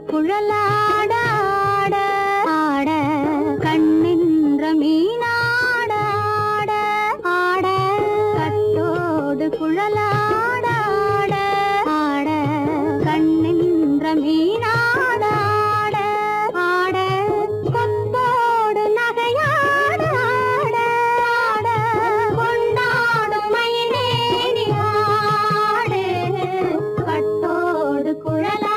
குழலாட ஆட ஆட கண்ணின்ற மீனாட ஆட ஆட கட்டோடு குழலாட ஆட ஆட கண்ணின்ற மீனாட ஆட ஆட கொத்தோடு நகையாட ஆட ஆட கொண்டாடும் மயிலேறி ஆடு கட்டோடு குழலாட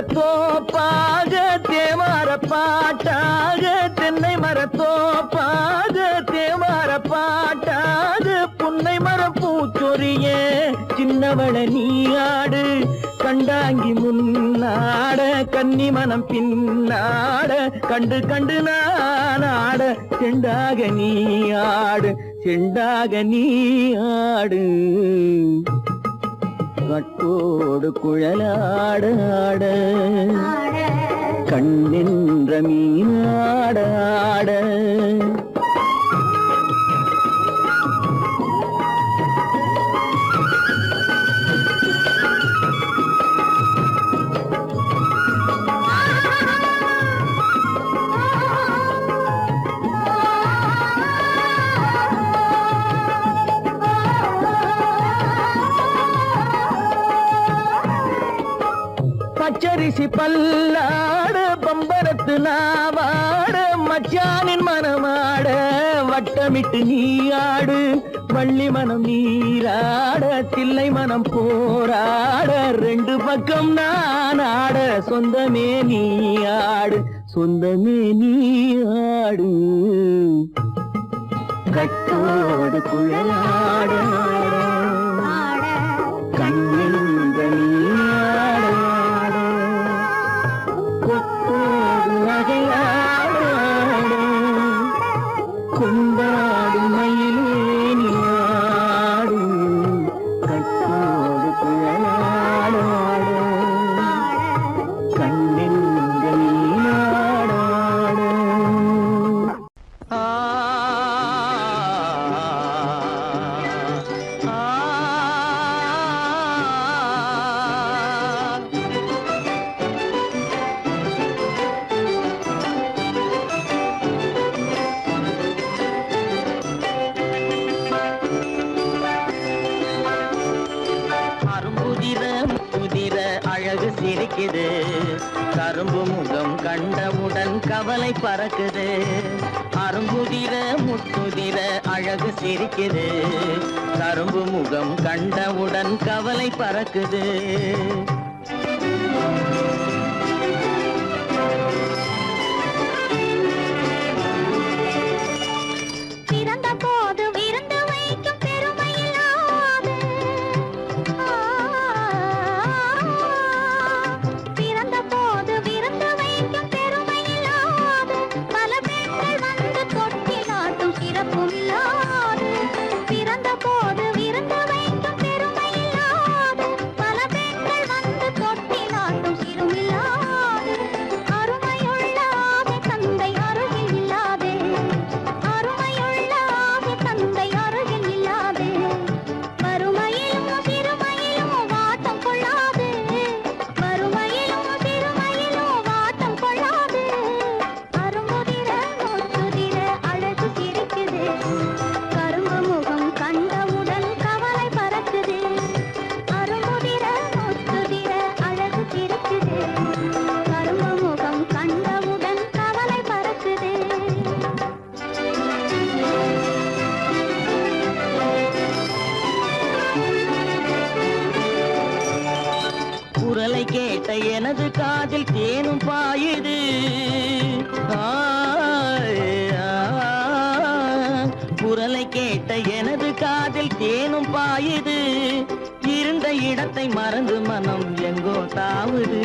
மரத்தோப்பாக தேமார பாட்டாக தென்னை மரத்தோப்பாக தேமார பாட்டாக புன்னை மரம் பூச்சொரிய சின்னவள நீயாடு கண்டாங்கி முன்னாட கன்னி மனம் பின்னாட கண்டு கண்டு நானாட செண்டாக நீயாடு செண்டாக நீயாடு கட்டோடு குழலாட ஆட கண்ணின்ற மீனாட ஆட பச்சரிசி பல்லாட பம்பரத்து நாவாட மச்சானின் மனமாட வட்டமிட்டு நீயாடு வள்ளி மனம் நீராட தில்லை மனம் போராட ரெண்டு பக்கம் நான் ஆட சொந்தமே நீயாடு சொந்தமே நீயாடு கட்டோடு குழலாட கண்ணின்ற நீயாட கொண்டாடும் மயிலேனியாடும் கட்டோடு குழலாட கண்ணெங்கள் நீராட சிரிக்குது. கரும்பு முகம் கண்டவுடன் கவலை பறக்குது. அரும்புதிர முத்துதிர அழகு சிரிக்குது. கரும்பு முகம் கண்டவுடன் கவலை பறக்குது. குரலை கேட்ட எனது காதில் தேனும் பாயுது. குரலை கேட்ட எனது காதில் தேனும் பாயுது. இருந்த இடத்தை மறந்து மனம் எங்கோ தாவுது,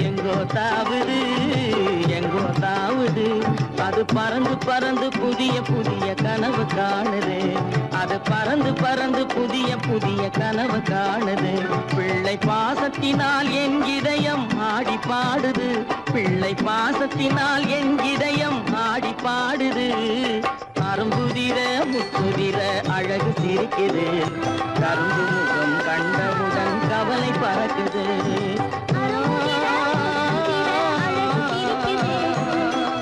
எங்கோ தாவுது, எங்கோ தாவுது. அது பறந்து பறந்து புதிய புதிய கனவு காணுது. அது பறந்து பறந்து புதிய புதிய கனவு காணுது. பிள்ளை பாசத்தினால் என் இதயம் ஆடி பாடுது. பிள்ளை பாசத்தினால் என் இதயம் ஆடி பாடுது. அரும்புதிர முத்துதிர அழகு சிரிக்குது. கரும்பு முகம் கண்டவுடன் கவலை பறக்குது.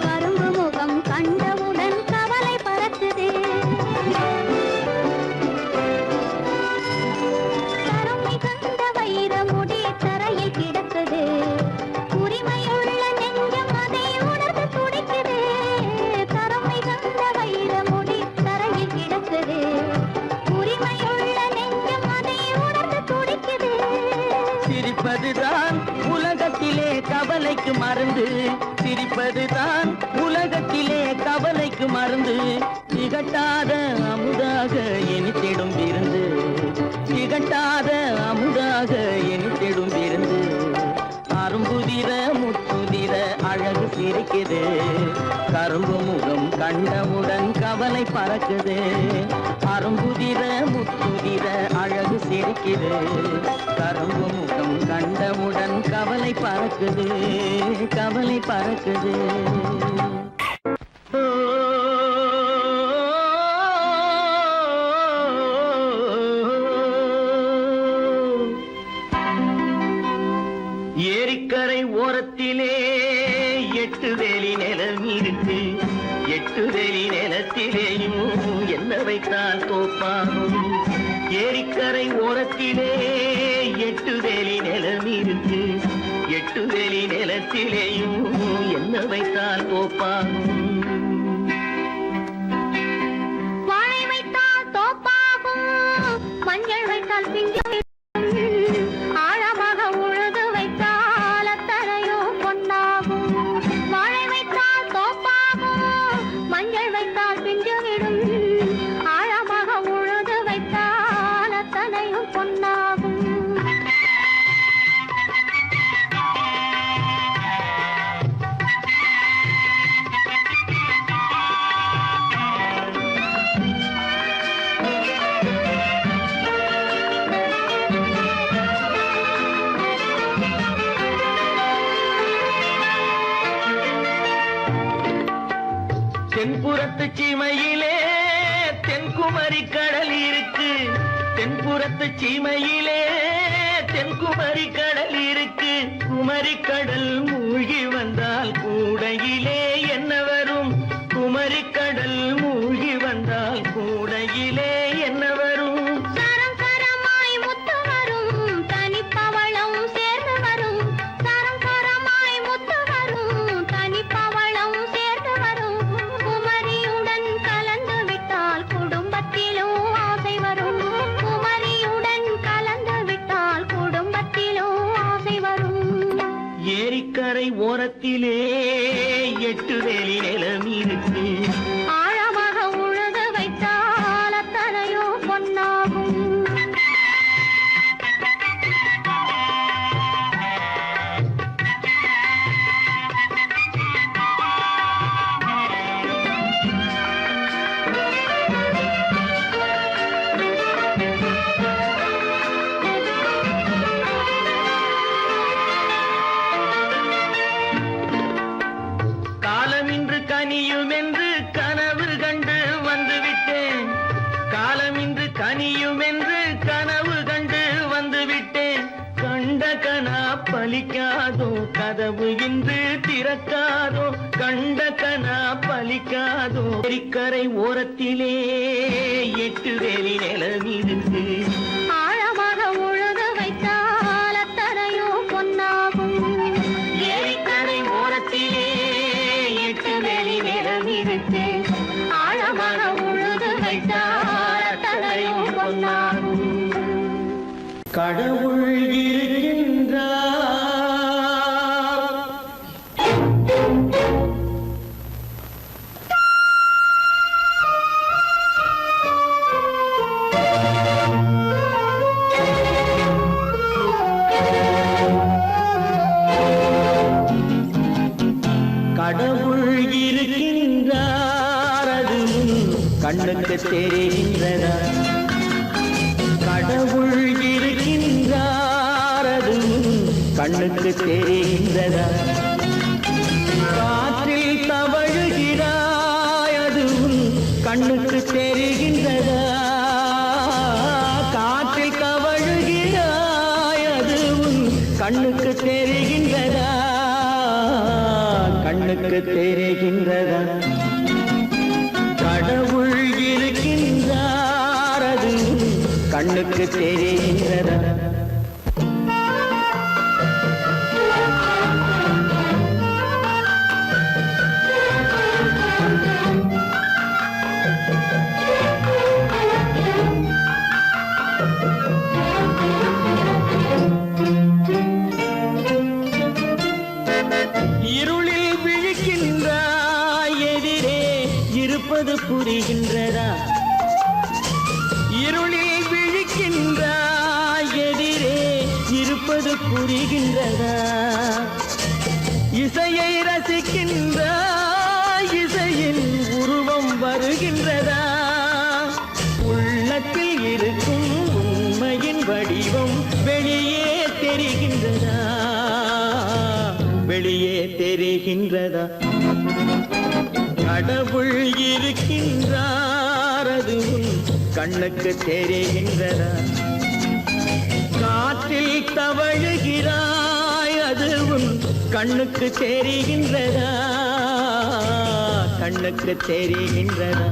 கரும்பு முகம் கண்டவுடன் கவலை பறக்குது. கரும் மிகுந்த வைர முடி தரையில் கிடக்குது. உரிமையுள்ள நெஞ்சம் அதை உணர்ந்து துடிக்குது. கரும் மிகுந்த வைர முடி தரையில் கிடக்குது. உரிமையுள்ள நெஞ்சம் அதை உணர்ந்து துடிக்குது. சிரிப்பதுதான் உலகத்திலே கவலைக்கு மருந்து. சிரிப்பதுதான் உலகத்திலே கவலைக்கு மருந்து. திகட்டாத அமுதாக இனித்திடும் விருந்து. திகட்டாத அமுதாக இனித்திடும் விருந்து. அரும்புதிர முத்துதிர அழகு சிரிக்குது. கரும்பு முகம் கண்டவுடன் கவலை பறக்குது. அரும்புதிர முத்துதிர அழகு சிரிக்குது. கரும்பு முகம் கண்டவுடன் கவலை பறக்குது, கவலை பறக்குது. ஏரிக்கரை ஓரத்திலே 8 வேலி நிலம் இருக்கு. 8 வேலி நிலத்திலேயும் என்ன வைத்தால் தோப்பாகும். ஏரிக்கரை ஓரத்திலே 8 வேலி நிலம் இருக்கு. 8 வேலி நிலத்திலேயும் என்ன வைத்தால் தோப்பாகும். வாழை வைத்தால் தோப்பாகும். மஞ்சள் வைத்தால் பிஞ்சம். ஆழமாக உழுது வைத்தால் அத்தனையோ பொன்னாகும். வாழை வைத்தால் தோப்பாகும். மஞ்சள் வைத்தால் பிஞ்சுவிடும். ஆழமாக உழுது வைத்தால் அத்தனையும் பொன்னாகும். தென்புறத்து சீமையிலே தென்குமரி கடல் இருக்கு. தென்புறத்து சீமையிலே தென்குமரி கடல் இருக்கு. குமரி கடல் மூழ்கி வந்தால் கூடையிலே என்ன வரும். குமரி கடல் மூழ்கி வந்தால் கூடையிலே என்ன வரும். சரம் சரமாய் முத்து வரும். தனிப்பவளம் சேர்ந்து வரும். ஓரத்திலே 8 வேலி நிலம் இருக்கு. ஆழமாக உழுது வைத்தால் அத்தனையோ பொன்னாகும். காலமின்று கனியும் என்று கனவு கண்டு வந்துவிட்டேன். காலமின்று கனியும் என்று கனவு கண்டு வந்துவிட்டேன். கண்ட கனா பலிக்காதோ, கதவு இன்று திறக்காதோ. கண்ட கனா பலிக்காதோ. ஏரிக்கரை ஓரத்திலே 8 வேலி நிலம் இருக்கு. ஆழமாக உழுது வைத்தால் அத்தனையோ பொன்னாகும். ஏரிக்கரை ஓரத்திலே 8 வேலி நிலம் இருக்கு. ஆழமாக உழுது வைத்தால் அத்தனையோ பொன்னாகும். கடவுள் இருக்கின்றார். கடவுள் இருக்கின்றார், அது கண்ணுக்கு தெரிகின்றதா? கடவுள் இருக்கின்றார், அது கண்ணுக்கு தெரிகின்றதா? காற்றில் தவழுகிறாய், அது கண்ணுக்கு தெரிகின்றதா? காற்றில் தவழுகிறாய், அது கண்ணுக்கு தெரிகின்றதா? கண்ணுக்கு தெரிகின்றதா? கடவுள் இருக்கின்றார், அது கண்ணுக்கு தெரிகின்றதா? இருளில் விழிக்கின்றாய், எதிரே இருப்பது புரிகின்றதா? இருளில் விழிக்கின்றாய், எதிரே இருப்பது புரிகின்றதா? இசையை ரசிக்கின்றாய், இசையின் உருவம் வருகின்றதா? உள்ளத்தில் இருக்கும் உண்மையின் வடிவம் வெளியே தெரிகின்றதா? வெளியே தெரிகின்றதா? கடவுள் இருக்கின்றார், அது கண்ணுக்கு தெரிகின்றதா? காற்றில் தவழுகிறாய், அது கண்ணுக்கு தெரிகின்றதா? கண்ணுக்கு தெரிகின்றதா?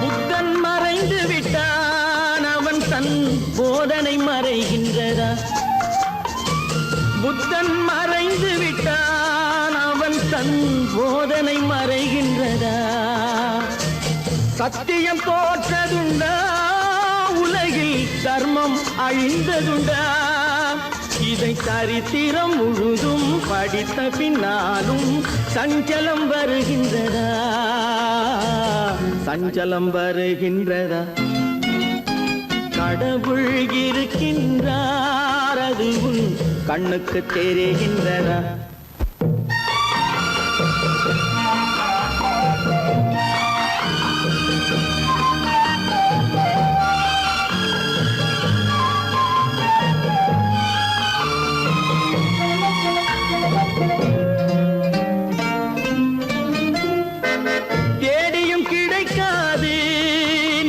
புத்தன் மறைந்து விட்டான், அவன் தன் போதனை மறைகின்றதா? புத்தன் மறைந்து விட்டான், அவன் தன் போதனை மறைகின்றதா? சத்தியம் தோற்றதுண்டா? உலகில் தர்மம் அழிந்ததுண்டா? இதை சரித்திரம் முழுதும் படித்த பின்னாலும் சஞ்சலம் வருகின்றதா? சஞ்சலம் வருகின்றதா? கடவுள் இருக்கின்றார், அது கண்ணுக்கு தெரிகின்றதா? தேடியும் கிடைக்காது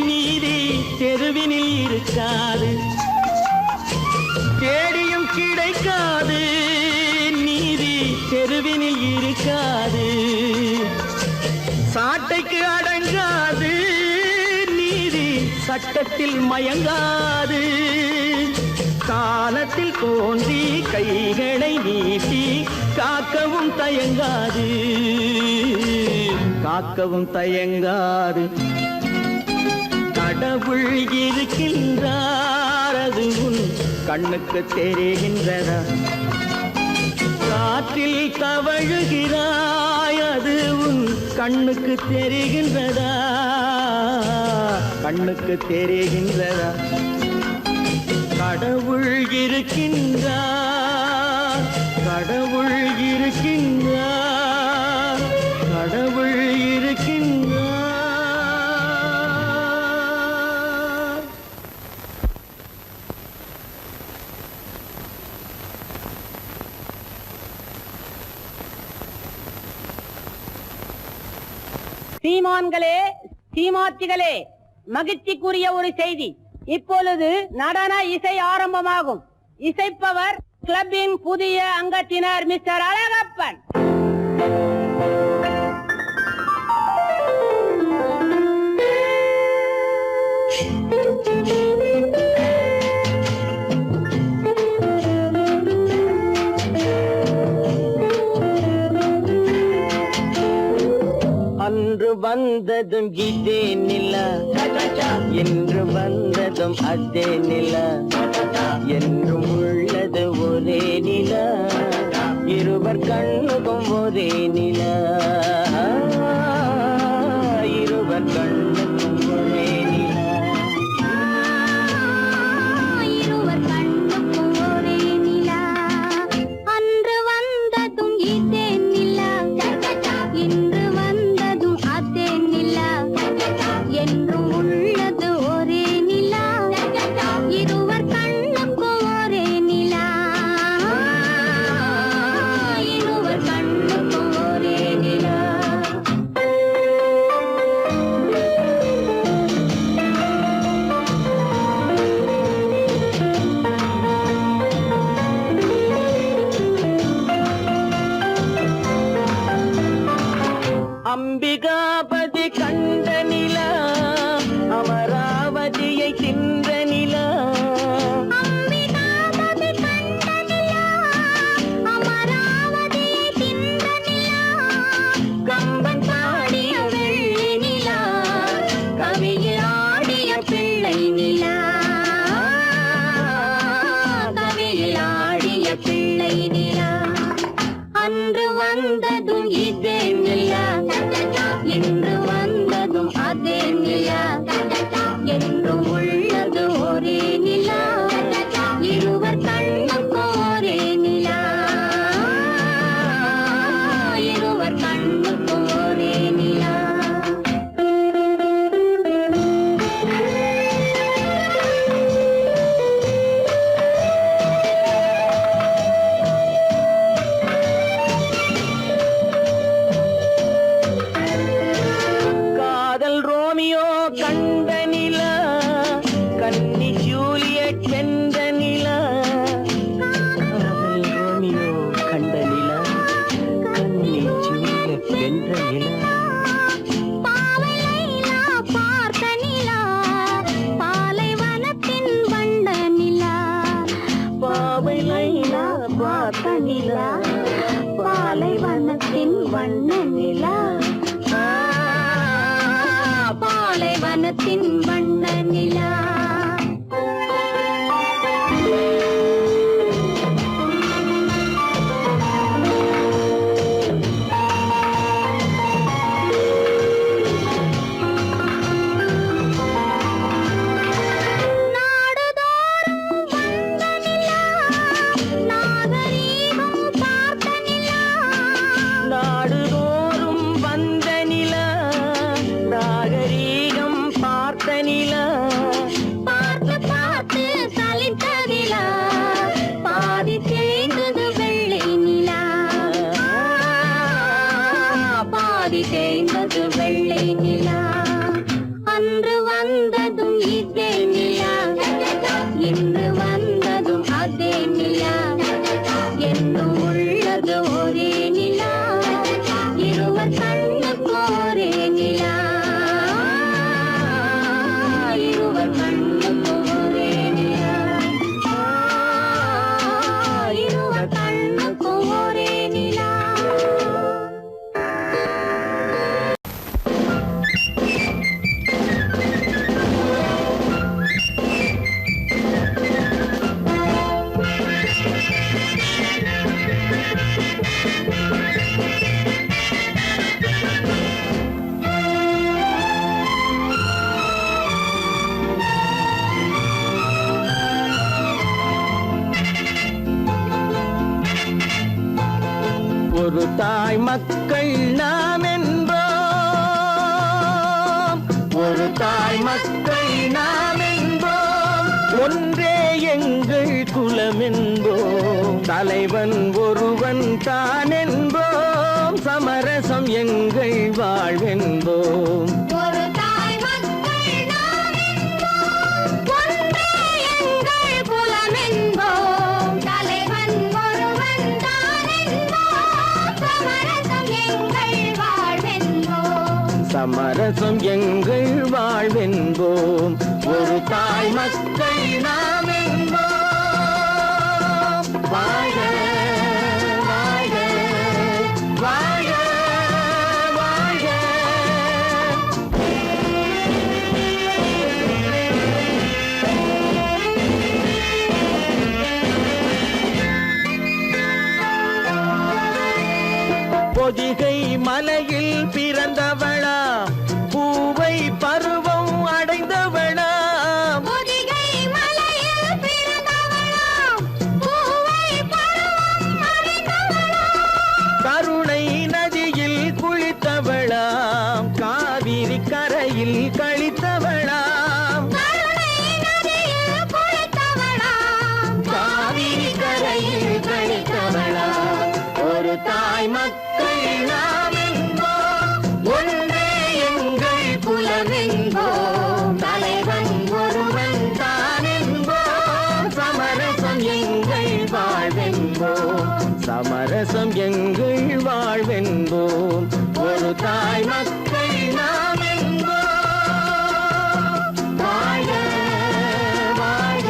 நீதி, தெருவினில் இருக்காது. தேடியும் கிடைக்காது நீதி, தெருவினில் இருக்காது. சாட்டைக்கு அடங்காது நீதி, சட்டத்தில் மயங்காது. காலத்தில் தோன்றி கைகளை நீட்டி காக்கவும் தயங்காது, காக்கவும் தயங்காது. கடவுள் இருக்கின்றார், அது உன் கண்ணுக்கு தெரிகின்றதா? காற்றில் தவழுகிறாய், அது உன் கண்ணுக்கு தெரிகின்றதா? கண்ணுக்கு தெரிகின்றதா? கடவுள் இருக்கின்றார், கடவுள் இருக்கின்றார், கடவுள் இருக்கின்றார். சீமான்களே, சீமாத்திகளே, மகிழ்ச்சிக்குரிய ஒரு செய்தி. இப்பொழுது நடன இசை ஆரம்பமாகும். இசைப்பவர் கிளப்பின் புதிய அங்கத்தினர் மிஸ்டர் அழகப்பன். அன்று வந்ததும் இதே நிலா, என்று வந்ததும் அதே நிலா, என்றும் உள்ளது ஒரே நிலா, இருவர் கண்ணுக்கும் ஒரே நிலா, இருவர் கண்ணுக்கும் ஒரே நிலா, இருவர் கண்ணுக்கும் ஒரே நிலா. அன்று வந்ததும் இதே நிலா, இன்று வந்ததும் அதே நிலா, என்றும் உள்ளது ஒரே நிலா, இருவர் கண்ணுக்கும் ஒரே நிலா, இருவர் கண்ணுக்கும் ஒரே நிலா. அம்பிகாபதி கண்ட நிலா, அமராவதியை தின்ற நிலா, அம்பிகாபதி கண்ட நிலா, அமராவதியை தின்ற நிலா, கம்பன் பாடிய வெள்ளி நிலா, கவியில் ஆடிய பிள்ளை நிலா, கவியில் ஆடிய பிள்ளை நிலா. அன்று வந்ததும் இதே நிலா, இன்று வந்ததும் அதே நிலா, என்றும் உள்ளது ஒரே நிலா, இருவர் கண்ணுக்கும் ஒரே நிலா, இருவர் கண்ணுக்கும் ஒரே நிலா. காதல் ரோமியோ கண்ட நிலா, கன்னி ஜூலியட் வென்ற நிலா, காதல் ரோமியோ கண்ட நிலா, கன்னி ஜூலியட் வென்ற நிலா, பாவை லைலா பார்த்த நிலா, பாலைவனத்தின் வண்ண நிலா, பாவை லைலா பார்த்த நிலா, பாலைவனத்தின் வண்ண நிலா, பாலைவனத்தின் வண்ண நிலா. நாடுதோறும் வந்த நிலா, நாகரீகம் பார்த்த நிலா, நாடுதோறும் வந்த நிலா, நாகரீகம் பார்த்த நிலா, பார்த்து பார்த்து சலித்ததிலா, பாதி தேய்ந்தது வெள்ளை நிலா, பாதி தேய்ந்தது வெள்ளை நிலா. அன்று வந்ததும் இதே நிலா, இன்று வந்ததும் அதே நிலா, என்றும் உள்ளது ஒரே நிலா, இருவர் கண்ணுக்கு ஒரே நிலா, இருவர் ஒரு தாய் மக்கள் நாம் என்போம், ஒரு தாய் மக்கள் நாம் என்போம், ஒன்றே எங்கள் குலம் என்போம், தலைவன் ஒருவன் தான் என்போம், சமரசம் எங்கள் வாழ்வென்போம். ஒரு தாய் மக்கள் நாம் என்போம், ஒன்றே எங்கள் குலம் என்போம், தலைவன் ஒருவன் தான் என்போம், சமரசம் எங்கள் வாழ்வென்போம். சமரசம் எங்கள் வாழ்வென்போம். ஒரு தாய் மக்கள் நாம் என்போம். வாழ்க வாழ்க வாழ்க வாழ்க. பொதிகை மலையில் பிறந்தவளா, பூவை பருவம் அடைந்தவளா, பொதிகை மலையில் பிறந்தவளாம், பூவை பருவம் அடைந்தவளாம், கருணை நதியில் குளித்தவளாம், காவிரி கரையில் கழித்தவளாம், கருணை நதியில் குளித்தவளாம், காவிரி கரையில் கழித்தவளாம். ஒரு தாய் மக்கள் நாம் என்போம், ஒன்றே எங்கள் குலம் என்போம், தலைவன் ஒருவன் தான் என்போம், சமரசம் எங்கள் வாழ்வென்போம், சமரசம் எங்கள் வாழ்வென்போம். ஒரு தாய் மக்கள் நாம் என்போம். வாழ்க வாழ்க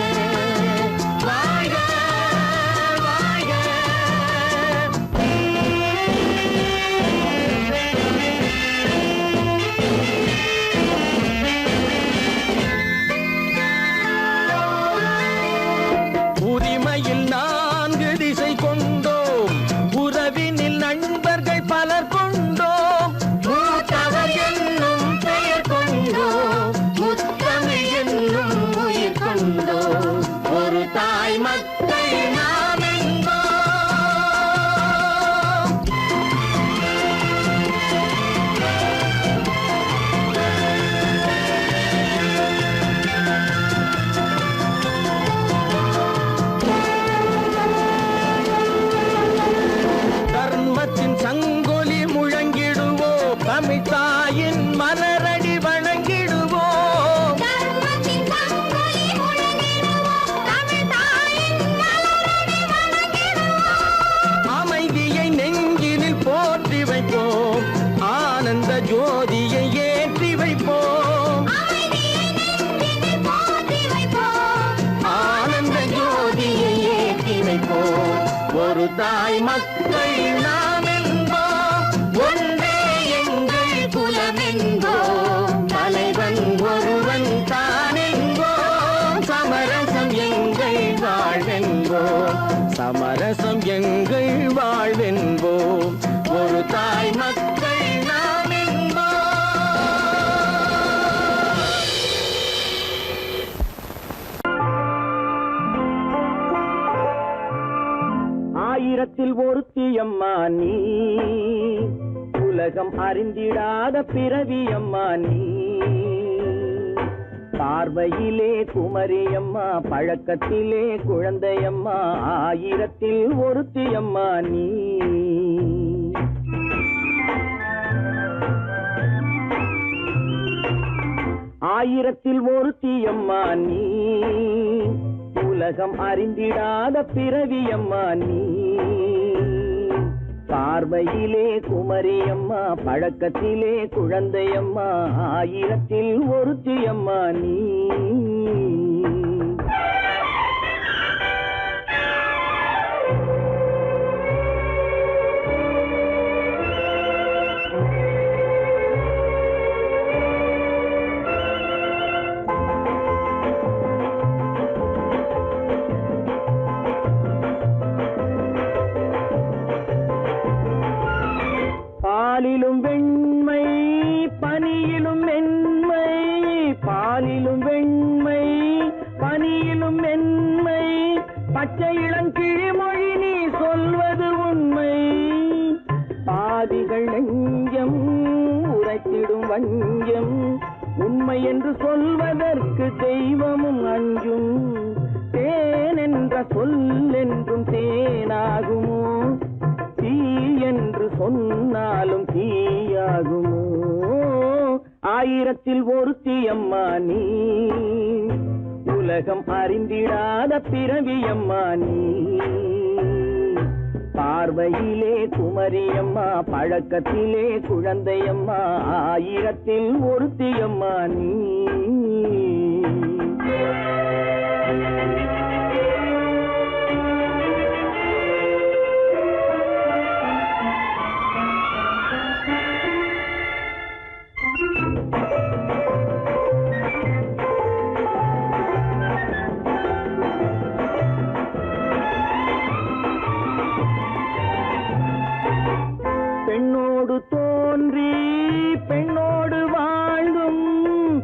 வாழ்க வாழ்க. உரிமையில் 4 திசை கொண்டோம், உறவினில் நண்பர்கள் பலர் கொண்டோம், மூத்தவர் என்னும் பெயர் கொண்டோம், முத்தமிழ் என்னும் உயிர் கொண்டோம். ஒரு தாய் மக்கள் நாம் என்போம். தர்மத்தின் சங்கொலி முழங்கிடுவோம், தமிழ் தாயின் மலரடி வணங்கிடுவோம், தர்மத்தின் சங்கொலி முழங்கிடுவோம், தமிழ் தாயின் மலரடி வணங்கிடுவோம், அமைதியை நெஞ்சினில் போற்றி வைப்போம், ஆனந்த ஜோதியை ஏற்றி வைப்போம், அமைதியை நெஞ்சினில் போற்றி வைப்போம், ஆனந்த ஜோதியை ஏற்றி வைப்போம். ஒரு தாய் மக்கள் நாம் என்போம், ஒன்றே எங்கள் குலம் என்போம், தலைவன் ஒருவன் தான் என்போம், சமரசம் எங்கள் வாழ்வென்போம், சமரசம் எங்கள் வாழ்வென்போம். ஒரு தாய் மக்கள் நாம் என்போம். ஆயிரத்தில் ஒருத்தியம்மா நீ, உலகம் அறிந்திடாத பிறவியம்மா நீ, பார்வையிலே குமரியம்மா, பழக்கத்திலே குழந்தையம்மா, ஆயிரத்தில் ஒருத்தியம்மா நீ. ஆயிரத்தில் ஒருத்தியம்மா நீ, உலகம் அறிந்திடாத பிறவியம்மா நீ, பார்வையிலே குமரியம்மா, பழக்கத்திலே குழந்தையம்மா, ஆயிரத்தில் ஒருத்தியம்மா நீ. பாலிலும் வெண்மை பனியிலும் மென்மை, பாலிலும் வெண்மை பனியிலும் மென்மை, பச்சை இளங்கிழிமொழி நீ சொல்வது உண்மை, எங்கள் நெஞ்சம் உரைத்திடும் வஞ்சம் உண்மை என்று சொல்வதற்கு தெய்வமும் அஞ்சும் தேன் என்ற சொல் என்றும் தேனாகுமோ தீ என்று சொன்னாலும் தீயாகுமோ ஆயிரத்தில் ஒருத்தி அம்மா நீ உலகம் அறிந்திடாத பிறவியம்மா நீ பார்வையிலே குமரியம்மா பழக்கத்திலே குழந்தையம்மா ஆயிரத்தில் ஒருத்தியம்மா நீ பெண்ணோடு தோன்றி பெண்ணோடு வாழ்ந்தும்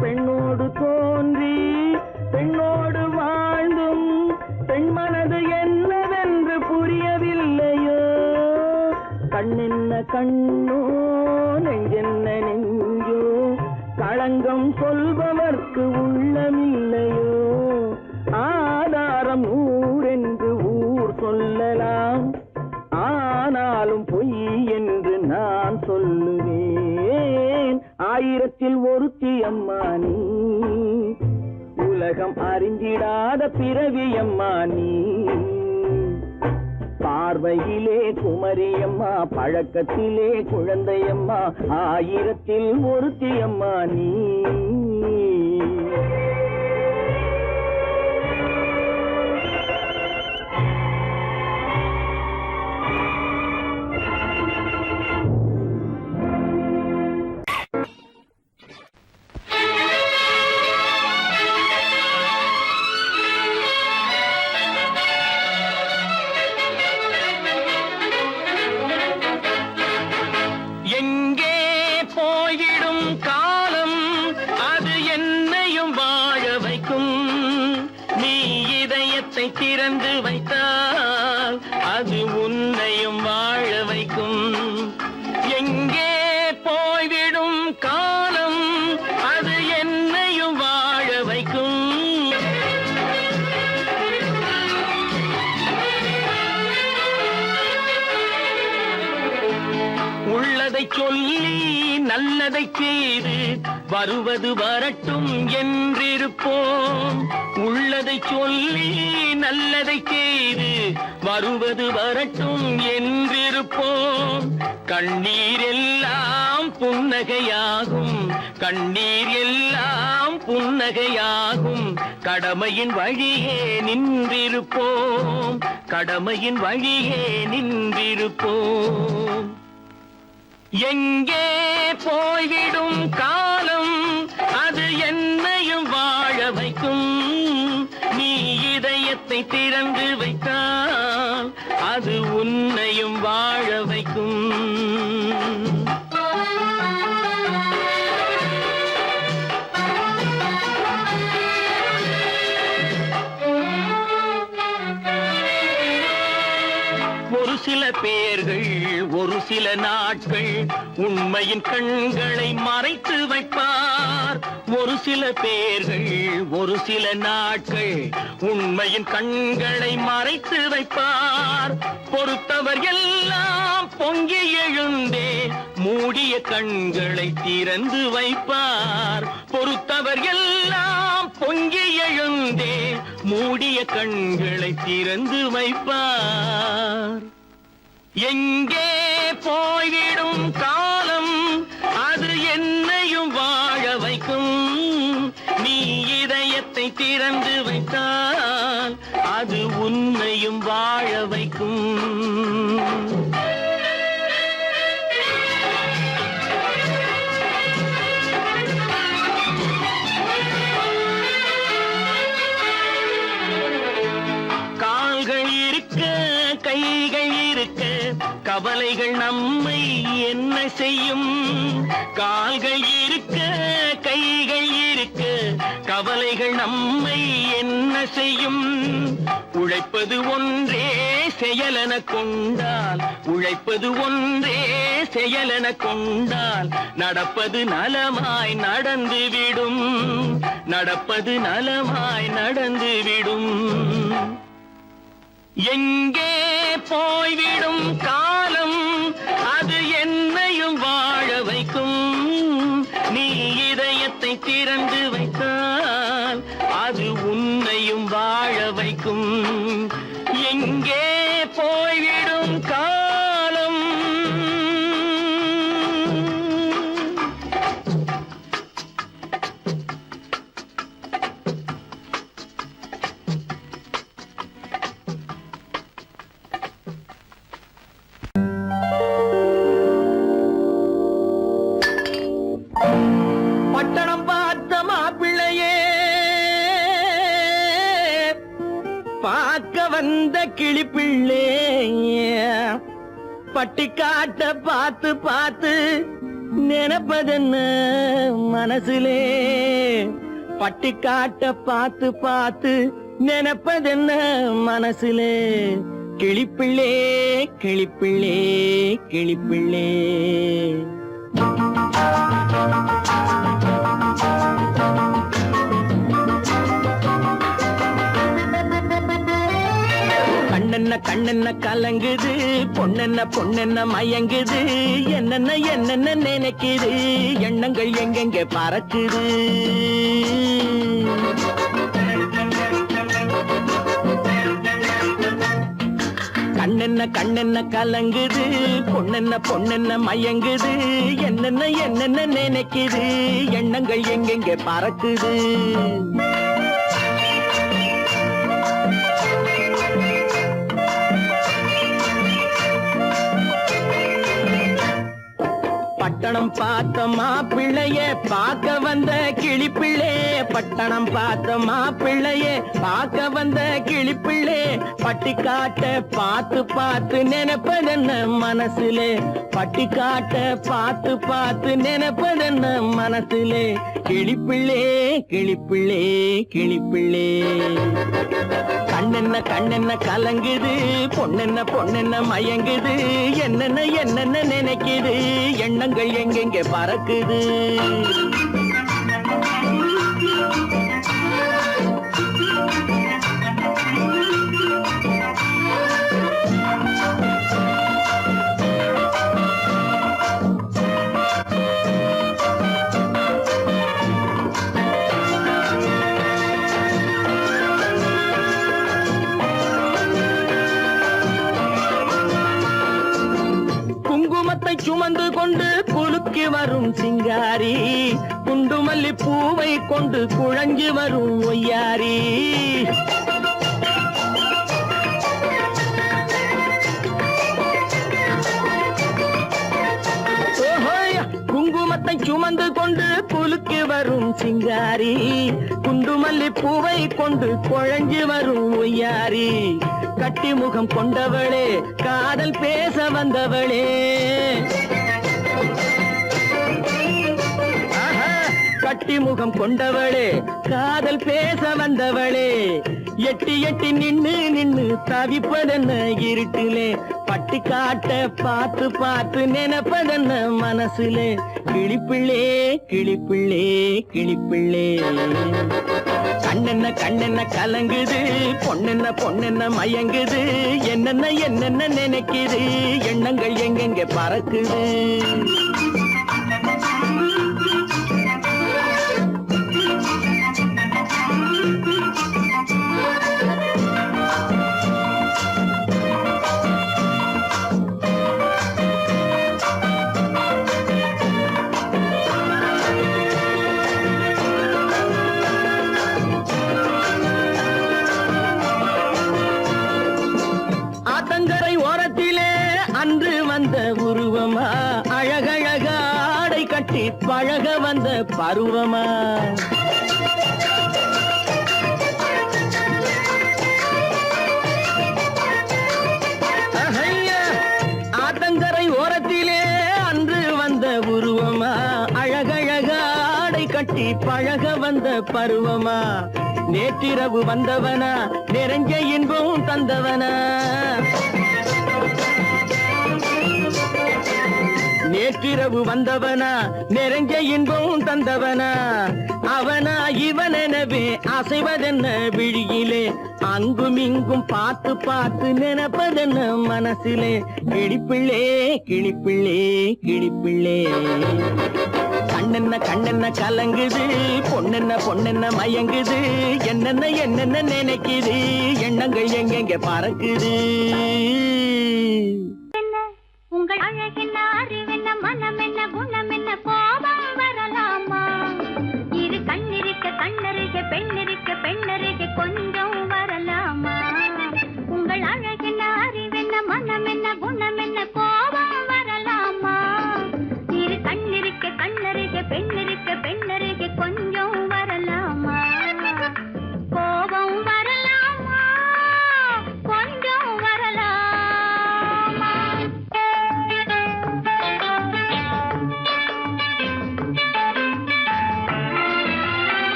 பெண்ணோடு தோன்றி பெண்ணோடு வாழ்ந்தும் பெண் மனது என்னவென்று புரியவில்லையோ கண்ணென்ன கண்ணோ நெஞ்சென்ன நெஞ்சோ களங்கம் சொல்பவர்க்கு உள்ளமில்லையோ ஆதாரம் ஊரென்று ஊர் சொல்லலாம் ஆனாலும் பொய் என்று நான் சொல்லுவேன் ஆயிரத்தில் ஒருத்தி அம்மா நீ உலகம் அறிந்திடாத பிறவியம்மா நீ பார்வையிலே குமரியம்மா பழக்கத்திலே குழந்தையம்மா ஆயிரத்தில் ஒருத்தி அம்மா நீ திறந்து வைத்தால் அது உன்னையும் வாழ வைக்கும் எங்கே போய்விடும் காலம் அது என்னையும் வாழ வைக்கும் உள்ளதை சொல்லி நல்லதை செய்து வருவது வரட்டும் என்றிருப்போம் உள்ளதை சொல்லி நல்லதை செய்து வருவது வரட்டும் என்றிருப்போம் கண்ணீர் எல்லாம் புன்னகையாகும் கண்ணீர் எல்லாம் புன்னகையாகும் கடமையின் வழியே நின்றிருப்போம் கடமையின் வழியே நின்றிருப்போம் எங்கே போய்விடும் காலம் அது என்னையும் வாழ வைக்கும் நீ இதயத்தை திறந்து வைத்தால் அது உன்னையும் வாழ வைக்கும் ஒரு சில பேர்கள் ஒரு சில நாட்கள் உண்மையின் கண்களை மறைத்து வைப்பார் ஒரு சில பேர்கள் ஒரு சில நாட்கள் உண்மையின் கண்களை மறைத்து வைப்பார் பொறுத்தவர் எல்லாம் பொங்கி எழுந்தே மூடிய கண்களை திறந்து வைப்பார் பொறுத்தவர் எல்லாம் பொங்கி எழுந்தே மூடிய கண்களை திறந்து வைப்பார் எங்கே போய்விடும் காலம் அது என்னையும் வாழ வைக்கும் நீ இதயத்தை திறந்து வைத்தால் அது உன்னையும் வாழ வைக்கும் கால்கள் இருக்க கைகள் இருக்க கவலைகள் நம்மை என்ன செய்யும் கால்கள் இருக்க கைகள் இருக்க கவலைகள் நம்மை என்ன செய்யும்? உழைப்பது ஒன்றே செயலென கொண்டால், உழைப்பது ஒன்றே செயலென கொண்டால், நடப்பது நலமாய் நடந்துவிடும், நடப்பது நலமாய் நடந்துவிடும். எங்கே போய்விடும் காலம், அது என்னையும் வாழ வைக்கும். நீ இதயத்தை திறந்து வைத்தால், அது உன்னையும் வாழ வைக்கும். எங்கே போய்விடும் காலம். பட்டணம் பார்த்த மாப்பிள்ளையே, பார்க்க வந்த கிளிப்பிள்ளே, பட்டிக்காட்ட பார்த்து பார்த்து நினைப்பதென்ன மனசுலே, பட்டிக்காட்ட பார்த்து பார்த்து நினைப்பதென்ன மனசுலே. கிளிப்பிள்ளே கிளிப்பிள்ளே கிளிப்பிள்ளே. கண்ணென்ன கண்ணென்ன கலங்குது, பொண்ணென்ன பொண்ணென்ன மயங்குது, என்னென்ன என்னென்ன நினைக்குது, எண்ணங்கள் எங்கெங்க பறக்குது. கண்ணென்ன கண்ணென்ன கலங்குது, பொண்ணென்ன பொண்ணென்ன மயங்குது, என்னென்ன என்னென்ன நினைக்குது, எண்ணங்கள் எங்கெங்க பறக்குது. பட்டணம் பார்த்த மாப்பிள்ளைய பார்க்க வந்த கிளிப்பிள்ளே, பட்டணம் பார்த்த மாப்பிள்ளைய பார்க்க வந்த கிளிப்பிள்ளே, பட்டிக்காட்ட பார்த்து பார்த்து நினைப்பதென்ன மனசுலே, பட்டிக்காட்ட பார்த்து பார்த்து நினைப்பதென்ன மனசுலே. கிளிப்பிள்ளே கிளிப்பிள்ளே கிளிப்பிள்ளே. கண்ணென்ன கண்ணென்ன கலங்குது, பொண்ணென்ன பொண்ணென்ன மயங்குது, என்னென்ன என்னென்ன நினைக்குது, எண்ணங்கள் எங்கெங்க பறக்குது. குங்குமத்தை சுமந்து கொண்டு குலுக்கி வரும் சிங்காரி, குண்டுமல்லி பூவை கொண்டு குழஞ்சி வரும் ஒய்யாரி. குங்குமத்தை சுமந்து கொண்டு குலுக்கி வரும் சிங்காரி, குண்டுமல்லி பூவை கொண்டு குழஞ்சி வரும் ஒய்யாரி. கட்டி முகம் கொண்டவளே, காதல் பேச வந்தவளே, கட்டி முகம் கொண்டவளே, காதல் பேச வந்தவளே. எட்டி எட்டி நின்னு நின்னு தவிப்பதென்ன இருட்டிலே, பட்டிக்காட்ட பார்த்து பார்த்து நினைப்பதென்ன மனசுலே. கிளிப்பிள்ளே கிளிப்பிள்ளே கிளிப்பிள்ளே. கண்ணென்ன கண்ணென்ன கலங்குது, பொண்ணென்ன பொண்ணென்ன மயங்குது, என்னென்ன என்னென்ன நினைக்குது, எண்ணங்கள் எங்கெங்க பறக்குது. ஆத்தங்கரை ஓரத்திலே அன்று வந்த உருவமா, அழகழக ஆடை கட்டி பழக வந்த பருவமா. ஆத்தங்கரை ஓரத்திலே அன்று வந்த உருவமா, அழகழக ஆடை கட்டி பழக வந்த பருவமா, நேற்றிரவு வந்தவனா, நிறைஞ்ச இன்பம் தந்தவனா. நேற்றிரவு வந்தவனா, நிறைஞ்ச இன்பம் தந்தவனா. அவனா இவனெனவே அசைவதென்ன விழியிலே, அங்கும் இங்கும் பார்த்து பார்த்து நினைப்பதென்ன மனசிலே. கிளிப்பிள்ளே கிளிப்பிள்ளே கிளிப்பிள்ளே, கண்ணென்ன கண்ணென்ன கலங்குது, பொண்ணென்ன பொண்ணென்ன மயங்குது, என்னென்ன என்னென்ன நினைக்குது, எண்ணங்கள் எங்கெங்க பறக்குது. உங்கள் அழகென்ன, அறிவென்ன, மனம் என்ன, குணம் என்ன, கோபம் வரலாமா? இரு கண்ணிருக்க கண்ணருக, பெண்ணிருக்க பெண்ணருக, கொஞ்சம் வரலாமா? உங்கள் அழகென்ன, அறிவென்ன, மனம் என்ன, குணம் என்ன, கோபம் வரலாமா? இரு கண்ணிருக்க கண்ணருக, பெண்ணிருக்க பெண்ணருக, கொஞ்சம் வரலாமா? கோபம் வரலாமா? கொஞ்சம் வரலாமா?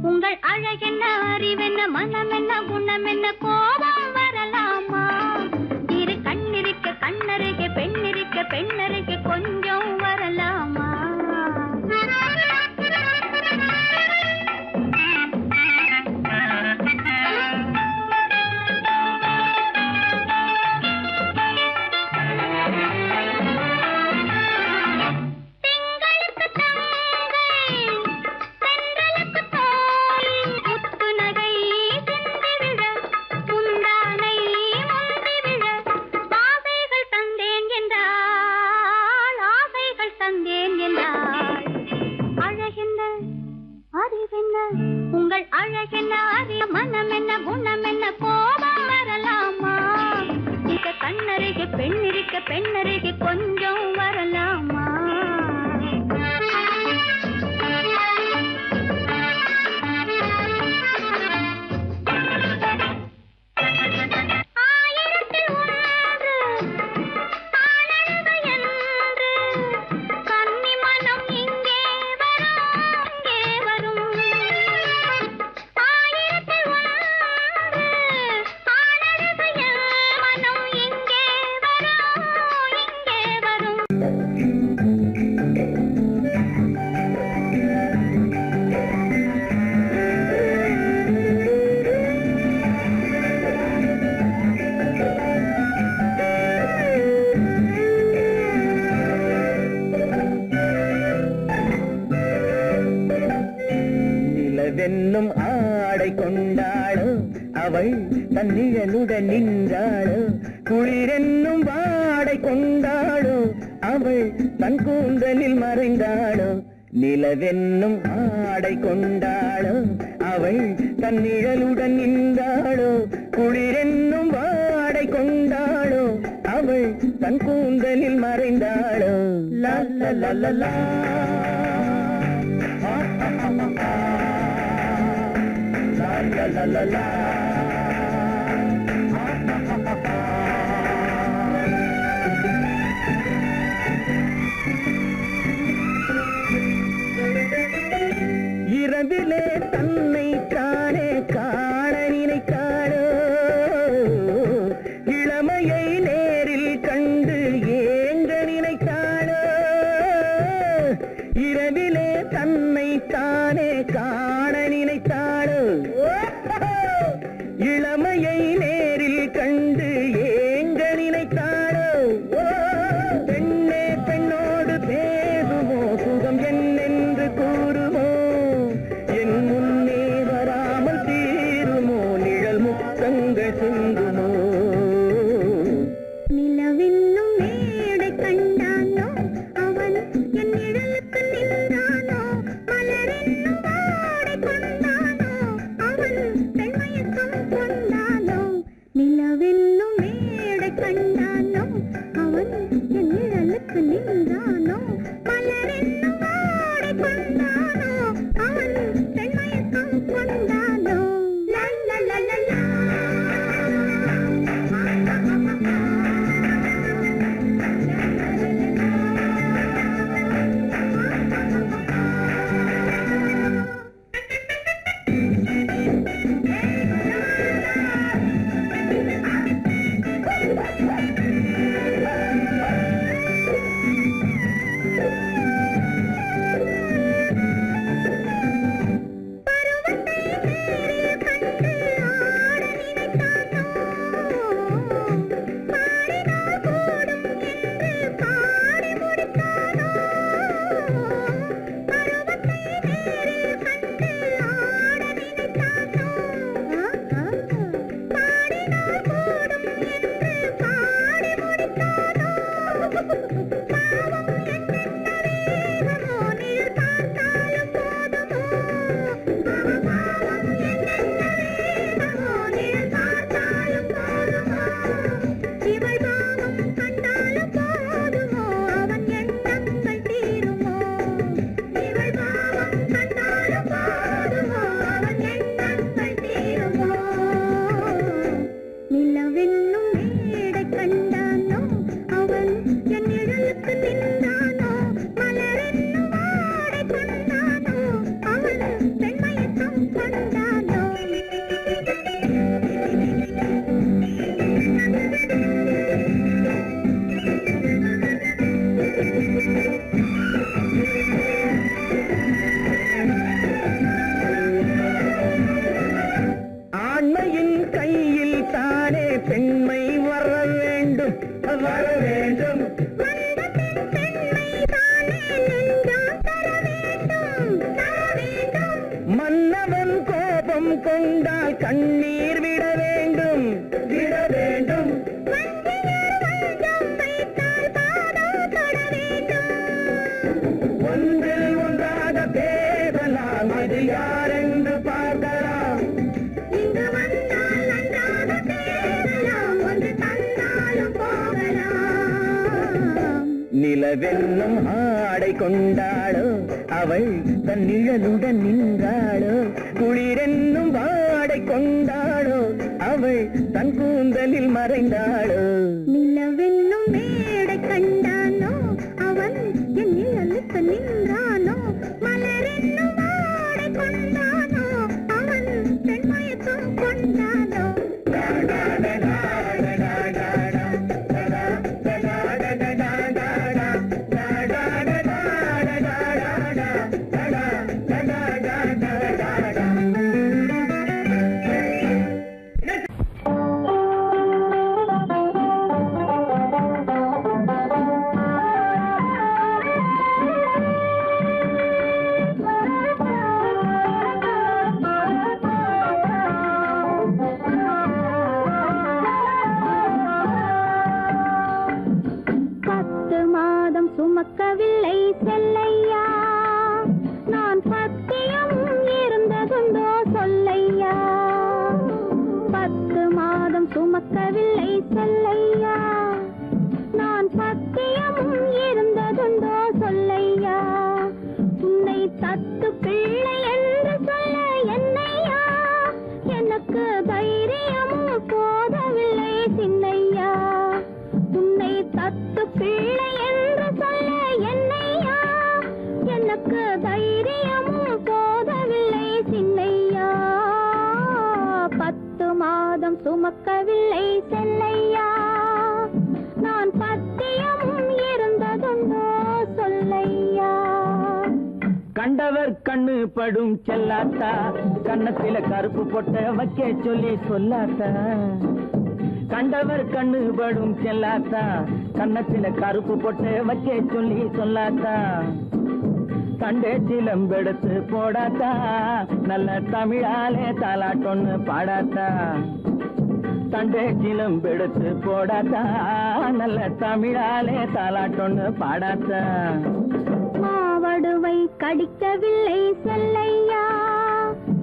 உங்கள் அழகென்ன, அறிவென்ன, மனம் என்ன, குணம் என்ன, கோபம் வரலாமா? இரு கண்ணிருக்க கண்ணருக, பெண்ணிருக்க பெண்ணருக, கொஞ்சம் வரலாமா? உங்கள் அழகென்ன, அறி மனம் என்ன, குணம் என்ன, கோபம் வரலாமா? இத கண்ணருக பெண்ணிருக்க பெண்ணருக, கொஞ்சம் வரலாமா? நிலவென்னும் ஆடை கொண்டாளோ, அவள் தன் நிழலுடன் நின்றாளோ. குளிரென்னும் வாடை கொண்டாளோ, அவள் தன் கூந்தலில் மறைந்தாளோ. நிலவென்னும் ஆடை கொண்டாளோ, அவள் தன் நிழலுடன் நின்றாளோ. குளிரென்னும் வாடை கொண்டாளோ, அவள் தன் கூந்தலில் மறைந்தாளோ. லா லா லா லா லா. La la la la. இரவிலே தன்னை தானே காண நினைத்தாளோ, இளமையை நேரில் கண்டு ஏங்க நினைத்தாளோ. இரவிலே தன்னை தானே காண நினைத்தாளோ, இளமையை நேரில் கண்டு ஏங்க நினைத்தாளோ. பெண்ணே பெண்ணோடு பேசுமோ, சுகம் என்னென்று கூறுமோ, என் முன்னே வராமல் தீருமோ, நிழல் முத்தங்கள் சிந்துமோ. நிலவின் கொண்டானோ மலரென்னும் ஆடை கொண்டானோ அவன் பெண்மயக்கம் கொண்டானோ லா லா லா லா லா. மன்னவன் கோபம் கொண்டால் கண்ணீர் விட வேண்டும் விட வேண்டும். ஒன்றில் ஒன்றாக பேசலாம், அது யாரென்று பார்க்கலாம். இங்கு வந்தால் நன்றாக பேசலாம், ஒன்று தந்தாலும் போகலாம். நிலவென்னும் ஆடை கொண்டாளோ அவள் தன் நிழலுடன் நின்றாளோ, குளிரென்னும் வாடை கொண்டாளோ அவள் தன் கூந்தலில் மறைந்தாளோ. நிலவென்னும் மேடை கண்டானோ அவன் என் நிழலுக்கு நின்றானோ, மலரென்னும் ஆடை கொண்டானோ அவன் பெண்மயக்கம் கொண்டானோ. சுமக்கவில்லை செல்லையா, நான் பத்தியம் இருந்ததுண்டோ சொல்லையா. 10 மாதம் சுமக்கவில்லை செல்லையா, நான் பத்தியம் இருந்ததுண்டோ சொல்லையா. உன்னை தத்து பிள்ளை என்று சொல்ல என்னையா, எனக்கு தைரியமும் போதவில்லை சின்னையா. உன்னை தத்து பிள்ளை என்று சொல்ல என்னையா, எனக்கு தைரியமும் போதவில்லை சின்னையா. 10 மாதம் சுமக்கவில்லை செல்லையா, நான் பத்தியம் இருந்ததுண்டோ சொல்லையா. கண்டவர் கண்ணு படும் செல்லாத்தா, கண்ணத்தில கருப்பு பொட்ட வைக்க சொல்லி சொல்லாத்தா. கண்டவர் கண்ணு படும் செல்லாத்தா, கண்ணத்தில கருப்பு பொட்ட வைக்க சொல்லி சொல்லாத்தா. கண்டே சிலம்பெடுத்து போடாத்தா, நல்ல தமிழாலே தாலாட்டொன்னு பாடாத்தா. கண்டே சிலம்பெடுத்து போடாத்தா, நல்ல தமிழாலே தாலாட்டொன்னு பாடாத்தா. மாவடுவை கடிக்கவில்லை செல்லையா,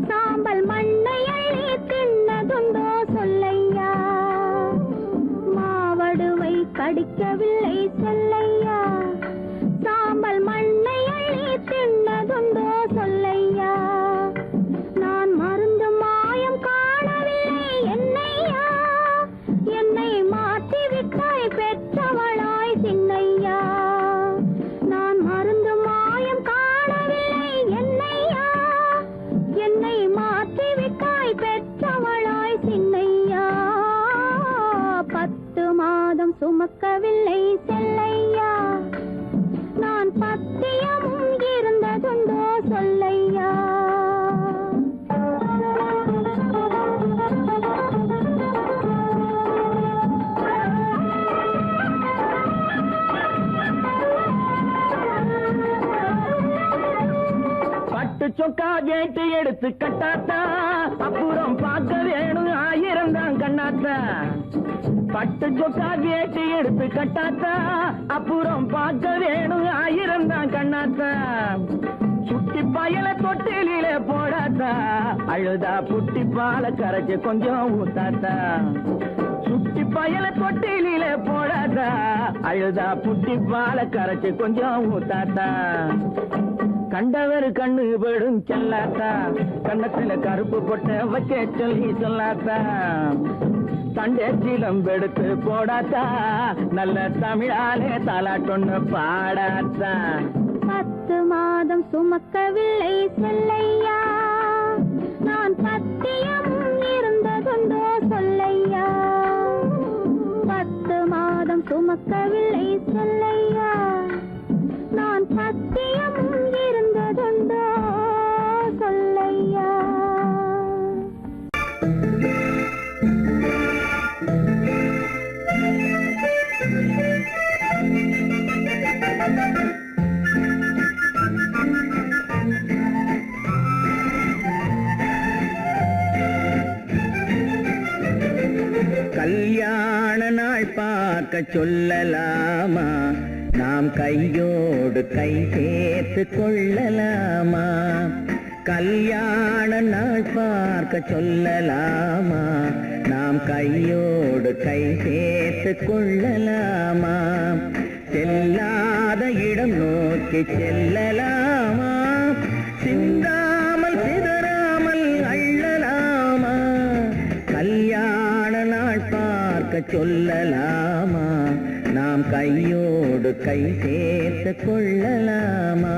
சாம்பல் மண்ணை அள்ளி தின்னதுண்டோ சொல்லையா. மாவடுவை கடிக்கவில்லை செல்லையா, சுமக்கவில்லை செல்லையா, நான் பத்தியமும் இருந்ததுண்டோ சொல்லையா. பட்டு சொக்கா கேட்டு எடுத்து கட்டாத்தா, அப்புறம் பார்க்க வேணும் 1000 தான் கண்ணாத்தா. பட்டு சொக்கா கேட்டு எடுத்து கட்டாத்தா, அப்புறம் பார்க்க வேணும் 1000 தான் கண்ணாத்தா. சுட்டி பயல தொட்டில போடாத்தா, அழுதா புட்டி பால கரைச்சு கொஞ்சம் ஊத்தாத்தா. சுட்டி பயல தொட்டில போடாத்தா, அழுதா புட்டி பால கரைச்சு கொஞ்சம் ஊத்தாத்தா. கண்டவர் கண்ணு படும் செல்லாத்தா, கண்ணத்துல கருப்பு பொட்ட வைக்க சொல்லி சொல்லாத்தா. தண்டேச்சிலம் எடுத்து போடாத்தா, நல்ல தமிழாலே தாலாட்டொன்னு பாடாத்தா. 10 மாதம் சுமக்கவில்லை செல்லையா, நான் பத்தியமும் இருந்ததுண்டோ சொல்லையா. 10 மாதம் சுமக்கவில்லை செல்லையா, நான் பத்தியமும் இருந்ததுண்டோ சொல்லையா. கல்யாண நாள் பார்க்க சொல்லலாமா, நாம் கையோடு கை சேர்த்து கொள்ளலாமா. கல்யாண நாள் பார்க்க சொல்லலாமா, நாம் கையோடு கை சேர்த்து கொள்ளலாமா. செல்லாத இடம் நோக்கி செல்லலாமா, சிந்தாமல் சிதறாமல் அள்ளலாமா. கல்யாண நாள் பார்க்க சொல்லலாமா, நாம் கையோடு கை சேர்த்து கொள்ளலாமா.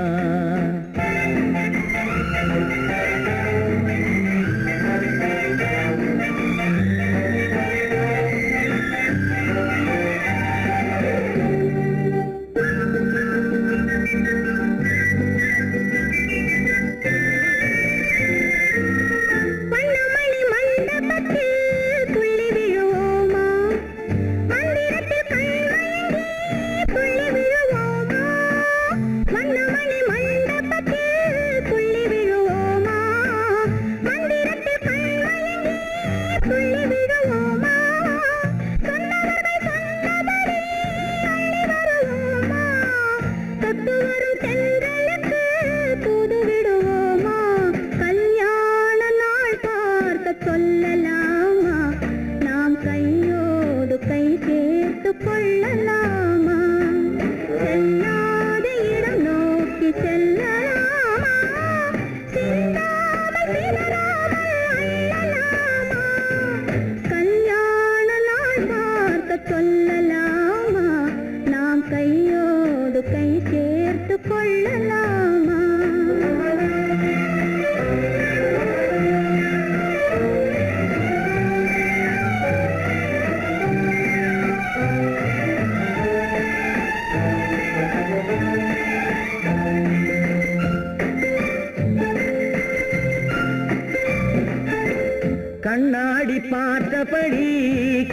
கண்ணாடி பார்த்தபடி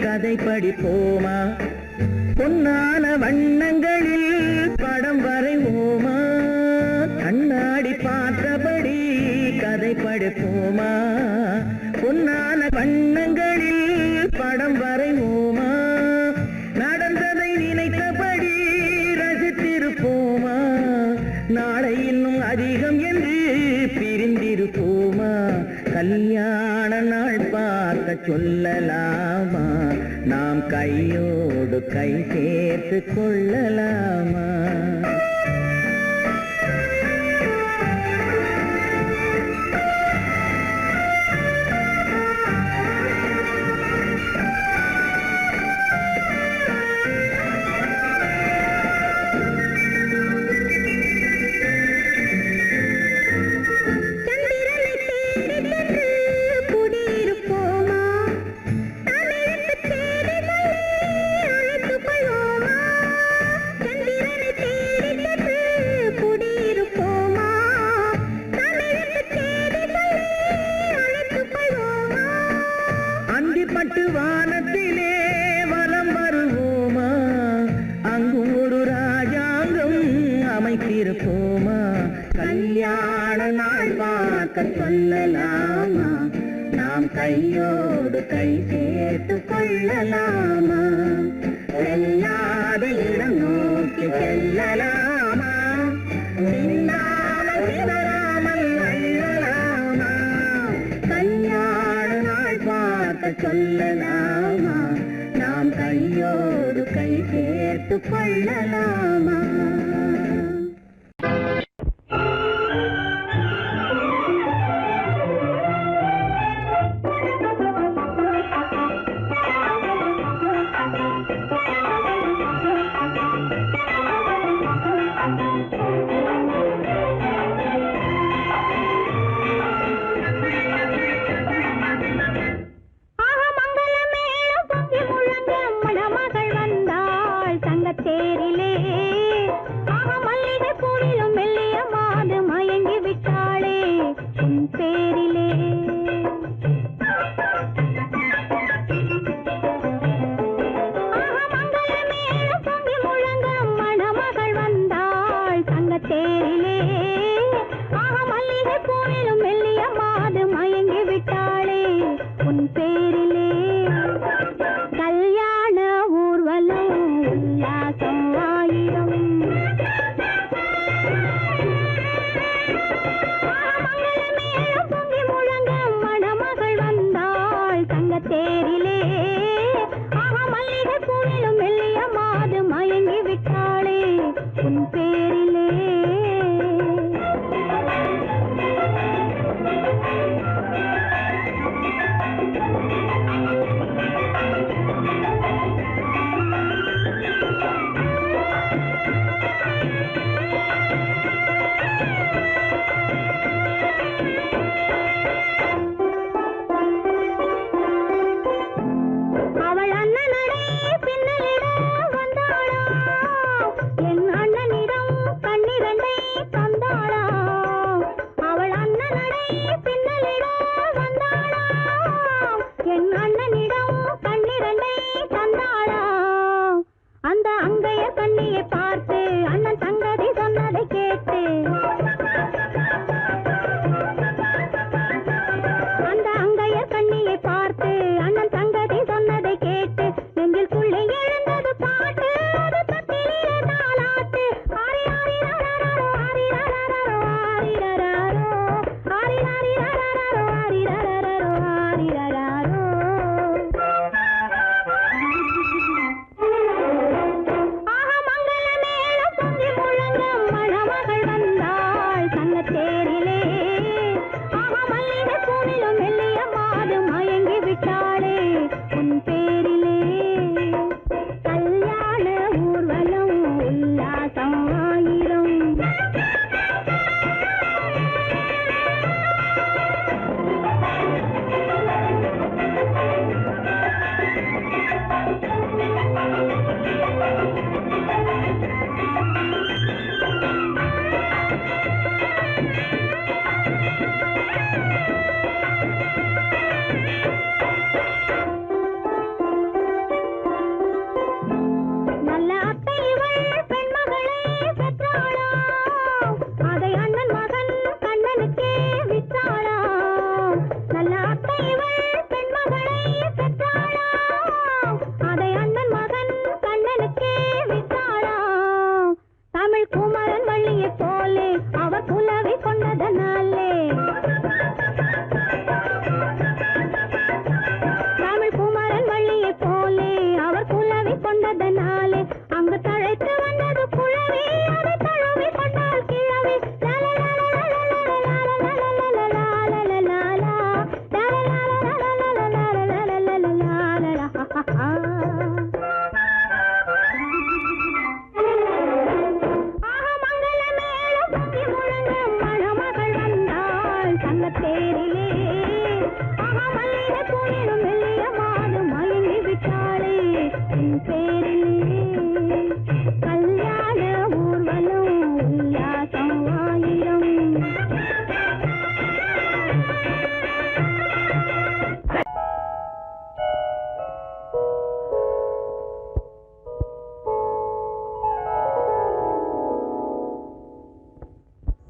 கதை படிப்போமா, பொன்னான வண்ணங்களில் படம் வரைவோமா. கண்ணாடி பார்த்தபடி கதை படிப்போமா, பொன்னான வண்ணங்களில் படம் வரைவோமா. நடந்ததை நினைத்தபடி ரசித்திருப்போமா, நாளை இன்னும் அதிகம் என்று பிரிந்திருப்போமா. கல்யாண நாள் பார்க்க சொல்லலாமா, நாம் கையோடு கை சேர்த்து கொள்ளலாமா. குடியிருப்போமா, தமிழுக்கு தேடி சொல்லி அழைத்துக் கொள்வோமா. வைத்திருப்போமா கல்யாண நாள் பார்க்க சொல்லலாமா நாம் கையோடு கை சேர்த்து கொள்ளலாமா செல்லாத இடம் நோக்கி செல்லலாமா சின்னாமல் சிதறாமல் அள்ளலாமா கல்யாண நாள் பார்க்க சொல்லலாமா நாம் கையோடு கை சேர்த்து கொள்ளலாமா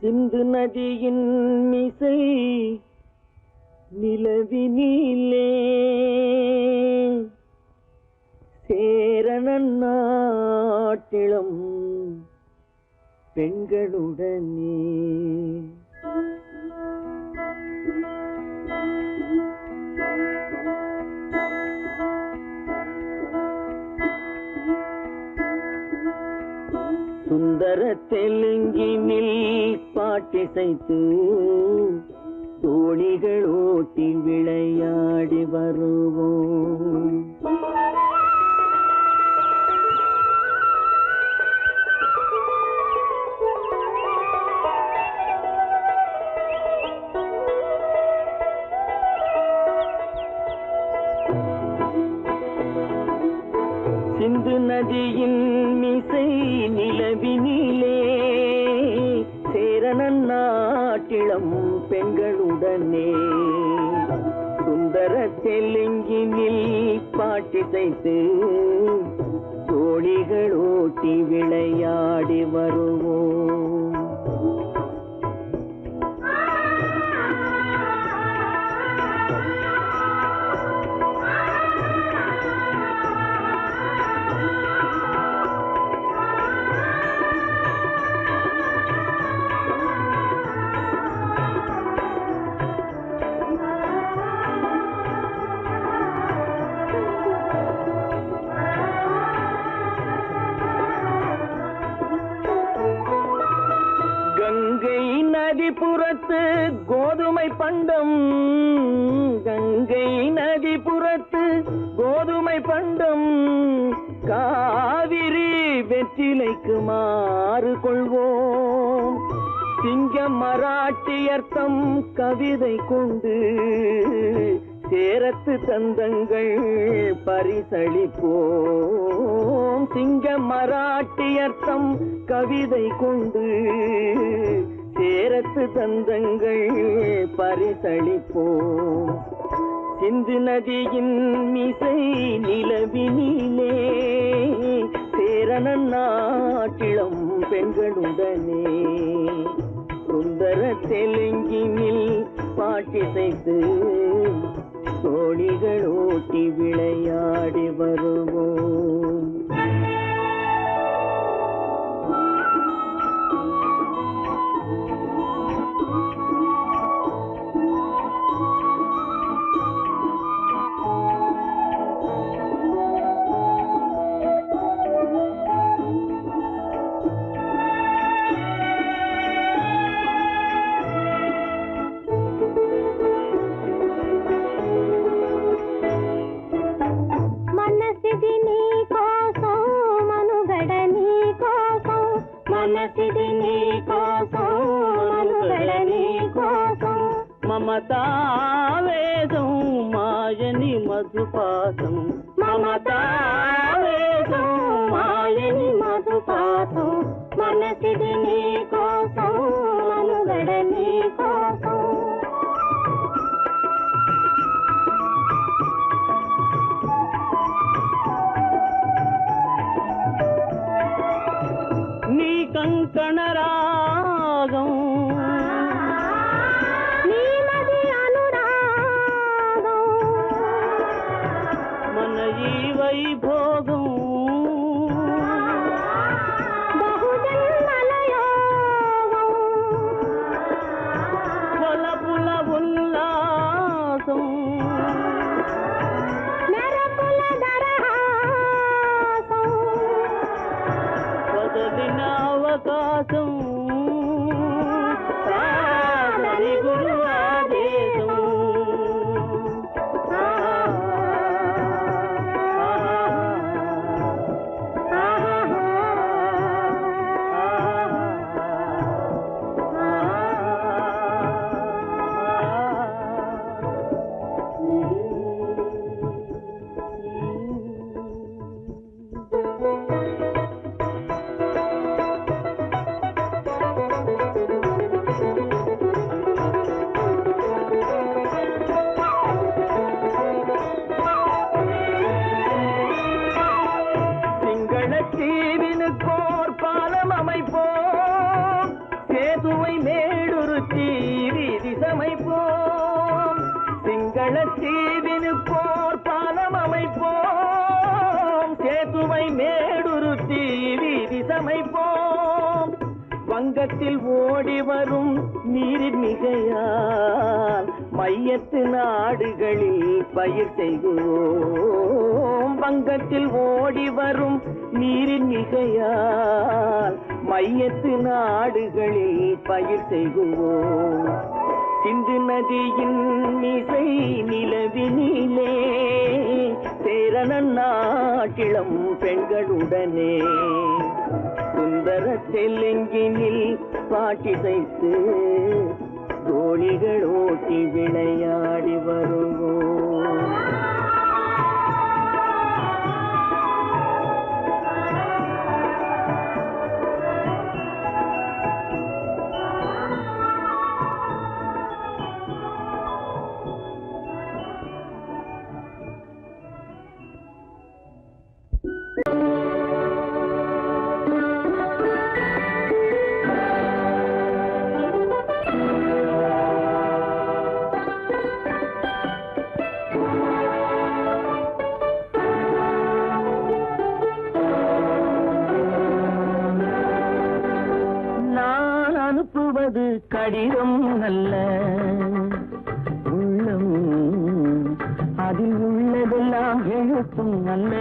சிந்து நதியின் மிசை நிலவினிலே சேரணன் நாட்டிளம் பெண்களுடனே சுந்தர தெலுங்கினில் பாட்டிசைத்து தோணிகள் ஓட்டி விளையாடி வருவோம். சிந்து நதியின் மிசை நிலவினிலே சேரணன் நாட்டிளம் பெண்களுடனே சுந்தர தெலுங்கினில் பாட்டிசைத்து தோணிகள் ஓட்டி விளையாடி வருவோம். கங்கை நதிபுறத்து கோதுமை பண்டம், கங்கை நதிபுறத்து கோதுமை பண்டம், காவிரி வெற்றிலைக்கு மாறு கொள்வோம். சிங்க மராட்டியர்த்தம் கவிதை கொண்டு சேரத்து தந்தங்கள் பரிசளிப்போம். சிங்க மராட்டியர்த்தம் கவிதை கொண்டு சேரத்து தந்தங்கள் பரிசளிப்போம். சிந்து நதியின் மிசை நிலவினிலே சேரணன் நாட்டிளம் பெண்களுடனே சுந்தர தெலுங்கினில் பாட்டிசைத்து தோணிகள் ஓட்டி விளையாடி வருவோம். మమతావేదం మాయని మధుపాసం, మమతావేదం మాయని మధుపాసం, మనసిది నీ కోసం మనుగడ నీ కోసం. నీ కంకణ రాగం వైభోగం బహుజన్మల యోగం தீவினுக்கோர் பாலம் அமைப்போம், சேதுவை மேடுருத்தி வீதி சமைப்போம். வங்கத்தில் ஓடி வரும் நீரின் மிகையால் மையத்து நாடுகளில் பயிர் செய்வோம். வங்கத்தில் ஓடி வரும் நீரின் மிகையால் மையத்து நாடுகளில் பயிர் செய்வோம். சிந்து நதியின் மிசை நிலவினிலே சேரணன் நாட்டிளம் பெண்களுடனே சுந்தர தெலுங்கினில் பாட்டிசைத்து தோழிகள் ஓட்டி விளையாடி வருவோம். அனுப்புவது கடிதம் அல்ல, உள்ளம் அதில் உள்ளதெல்லாம் எழுத்தும் அல்ல.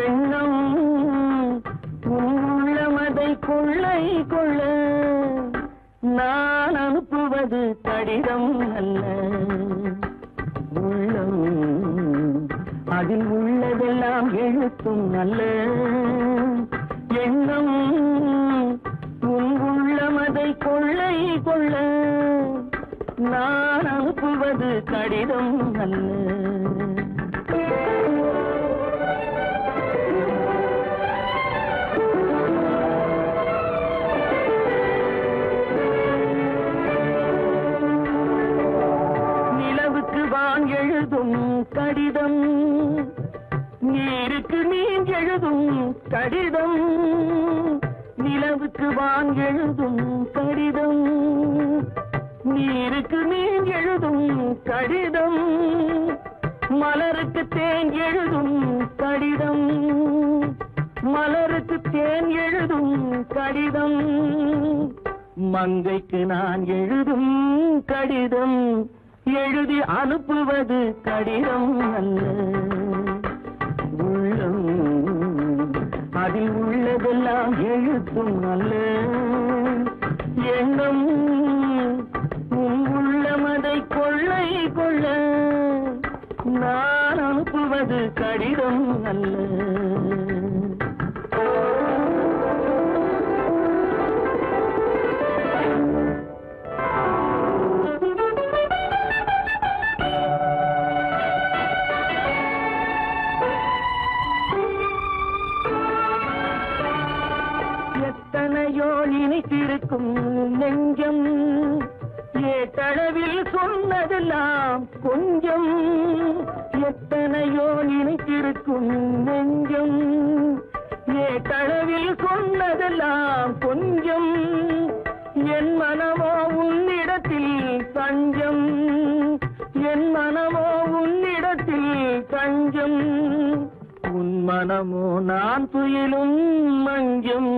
எண்ணம் உள்ளமதை கொள்ளை கொள்ள. நான் அனுப்புவது கடிதம் அல்ல, உள்ளம் அதில் உள்ளதெல்லாம் எழுத்தும் அல்ல. எண்ணம் உள்ளமதை கொள்ளை கொள்ள. நான் அனுப்புவது கடிதம் அல்ல. நிலவுக்கு வான் எழுதும் கடிதம், நீருக்கு நீர் எழுதும் கடிதம். நிலவுக்கு வான் எழுதும் கடிதம், நீருக்கு நீர் எழுதும் கடிதம். மலருக்கு தேன் எழுதும் கடிதம், மலருக்கு தேன் எழுதும் கடிதம். மங்கைக்கு நான் எழுதும் கடிதம், எழுதி அனுப்புவது கடிதம் அல்ல. உள்ளம் அதில் உள்ளதெல்லாம் எழுத்தும் அல்ல. எண்ணம் உள்ளமதை கொள்ளை கொள்ள. நான் அனுப்புவது கடிதம் அல்ல. எத்தனையோ நினைத்திருக்கும் நெஞ்சம், ஏட்டளவில் சொன்னதெல்லாம் கொஞ்சம். எத்தனையோ நினைத்திருக்கும் நெஞ்சம், ஏட்டளவில் சொன்னதெல்லாம் கொஞ்சம். என் மனமோ உன்னிடத்தில் தஞ்சம், என் மனமோ உன்னிடத்தில் தஞ்சம். உன் மனமோ நான் துயிலும் மஞ்சம்.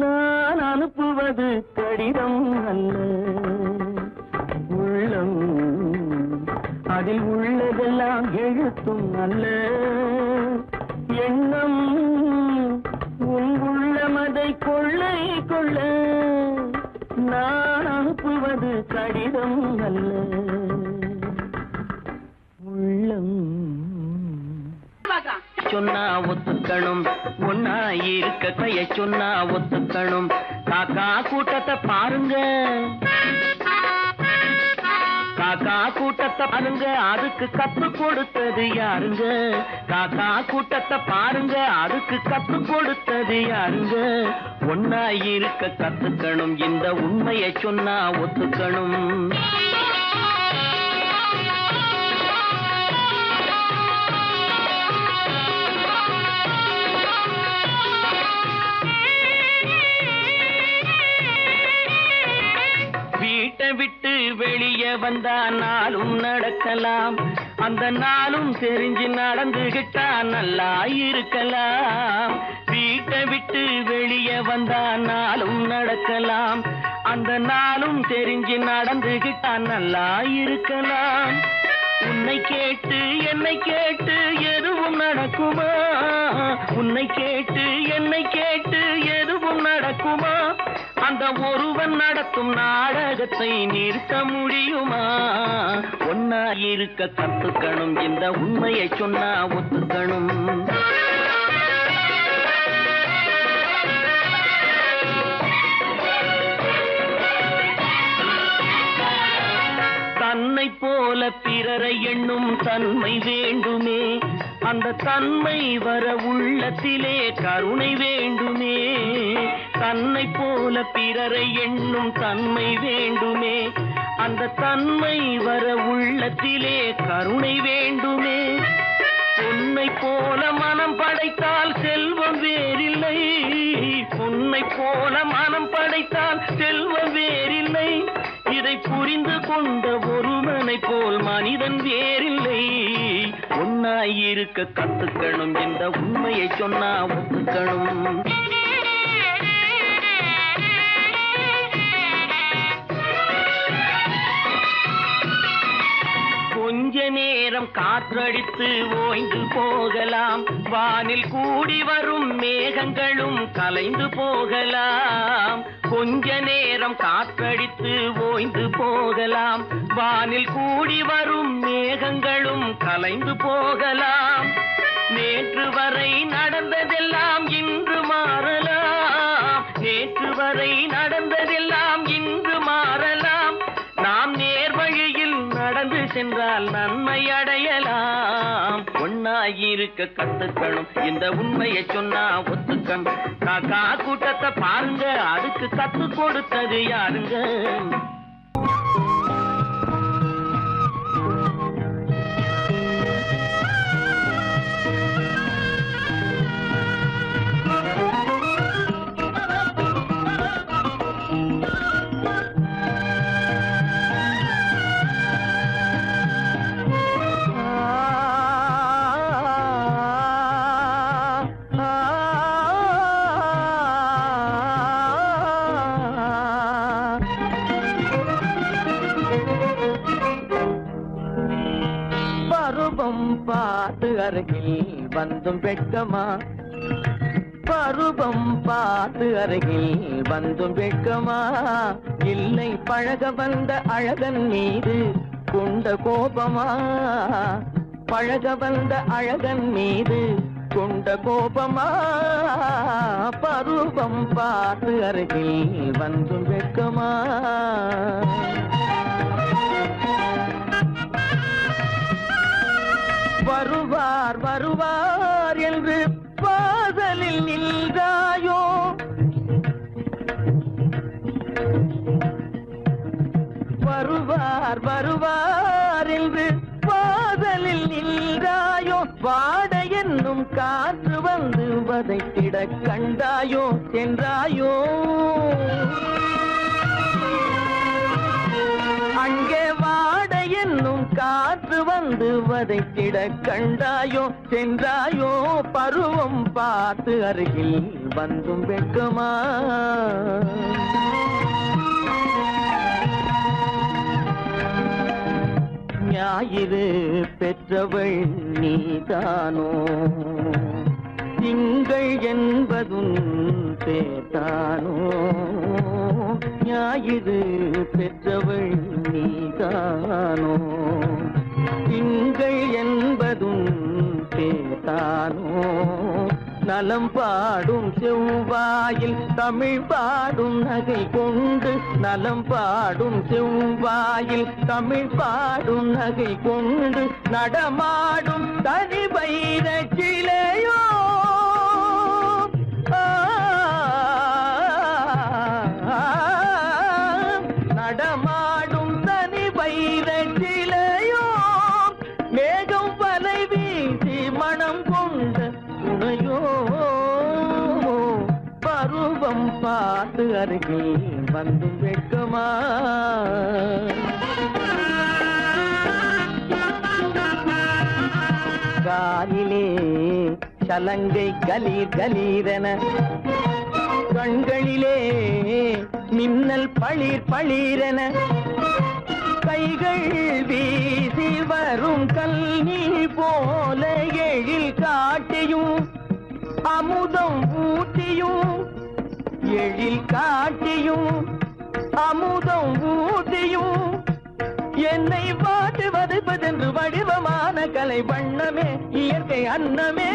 நான் அனுப்புவது கடிதம் அல்ல, உள்ளம் அதில் உள்ளதெல்லாம் எழுத்தும் அல்ல. எண்ணம் உன் உள்ளமதை கொள்ளை கொள்ள. நான் அனுப்புவது கடிதம் அல்ல, உள்ளம். சொன்னா ஒத்துக்கணும், ஒன்னா இருக்க கைய சொன்னா ஒத்துக்கணும். காக்கா கூட்டத்தை பாருங்க, காக்கா கூட்டத்தை பாருங்க, அதுக்கு கப்பு கொடுத்தது யாருங்க? காக்கா கூட்டத்தை பாருங்க, அதுக்கு கப்பு கொடுத்தது யாருங்க? ஒன்னா இருக்க கத்துக்கணும், இந்த உண்மையை சொன்னா ஒத்துக்கணும். வீட்டை விட்டு வெளியே வந்தா நாளும் நடக்கலாம், அந்த நாளும் தெரிஞ்சு நடந்துகிட்டா நல்லா இருக்கலாம். வீட்டை விட்டு வெளியே வந்தா நாளும் நடக்கலாம், அந்த நாளும் தெரிஞ்சு நடந்துகிட்டா நல்லா இருக்கலாம். உன்னை கேட்டு என்னை கேட்டு எதுவும் நடக்குமா, உன்னை கேட்டு என்னை கேட்டு எதுவும் நடக்குமா, அந்த ஒருவன் நடத்தும் நாடகத்தை நிறுத்த முடியுமா? ஒன்னா இருக்க கத்துக்கணும், இந்த உண்மையை சொன்னா ஒத்துக்கணும். தன்னை போல பிறரை எண்ணும் தன்மை வேண்டுமே, அந்த தன்மை வர உள்ளத்திலே கருணை வேண்டுமே. தன்னை போல பிறரை எண்ணும் தன்மை வேண்டுமே, அந்த தன்மை வர உள்ளத்திலே கருணை வேண்டுமே. பொன்னை போல மனம் படைத்தால் செல்வம் வேறில்லை, பொன்னை போல மனம் படைத்தால் செல்வம் வேறில்லை. இதை புரிந்து கொண்ட ஒருவனை போல் மனிதன் வேறில்லை. ஒன்னாயிருக்க கத்துக்கணும், இந்த உண்மையை சொன்னா ஒத்துக்கணும். கொஞ்ச நேரம் காற்றடித்து ஓய்ந்து போகலாம், வானில் கூடி வரும் மேகங்களும் கலைந்து போகலாம். கொஞ்ச நேரம் காற்றடித்து ஓய்ந்து போகலாம், வானில் கூடி வரும் மேகங்களும் கலைந்து போகலாம். நேற்று வரை நடந்ததெல்லாம் இன்று மாறலாம், நேற்று வரை நடந்ததெல்லாம் இன்று மாறலாம். நாம் நேர்வழியில் நடந்து சென்றால் நன்மை அடையலாம். ஒன்னாயிருக்க கத்துக்கணும், இந்த உண்மையை சொன்னா ஒத்துக்கணும். காக்கா கூட்டத்தை பாருங்க, அதுக்கு கத்து கொடுத்தது யாருங்க? பார்த்து அருகில் வந்தும் வெட்கமா, பருவம் பார்த்து அருகில் வந்தும் வெட்கமா, இல்லை பழக வந்த அழகன் மீது கொண்ட கோபமா, பழக வந்த அழகன் மீது கொண்ட கோபமா, பருவம் பார்த்து அருகில் வந்தும் வெட்கமா. வருவார் வருவார் என்று வாசலில் நின்றாயோ, வருவார் வருவார் என்று வாசலில் நின்றாயோ, வாட என்னும் காற்று வந்து வதைத்திட கண்டாயோ சென்றாயோ. அங்கே வாட என்னும் காற்று வந்து வதைத்திட கண்டாயோ சென்றாயோ, பருவம் பார்த்து அருகில் வந்தும் வெட்கமா. ஞாயிறு பெற்றவள் நீதானோ, திங்கள் என்பதும் பேத்தானோ, ஞாயிறு பெற்றவள் நீதானோ, திங்கள் என்பதும் பேத்தானோ, நலம் பாடும் செவ்வாயில் தமிழ் பாடும் நகை கொண்டு, நலம் பாடும் செவ்வாயில் தமிழ் பாடும் நகை கொண்டு, நடமாடும் தனி வைர சிலையோ, நடமாடும் தனி வைர சிலையோ, மேகம் வலை வீசி மனம் கொண்ட துணையோ, பருவம் பார்த்து அருகில் அருகில் வந்தும் வெட்கமா காலிலே சலங்கை கலீர் கலீரென கண்களிலே மின்னல் பளிர் பளிரென கைகள் வீசி வரும் கல்நீர் போல எழில் காட்டியும் அமுதம் ஊட்டியும் எழில் காட்டியும் அமுதம் ஊட்டியும் என்னை பாட்டு வதைப்பதென்று வடிவமான கலை வண்ணமே இயற்கை அன்னமே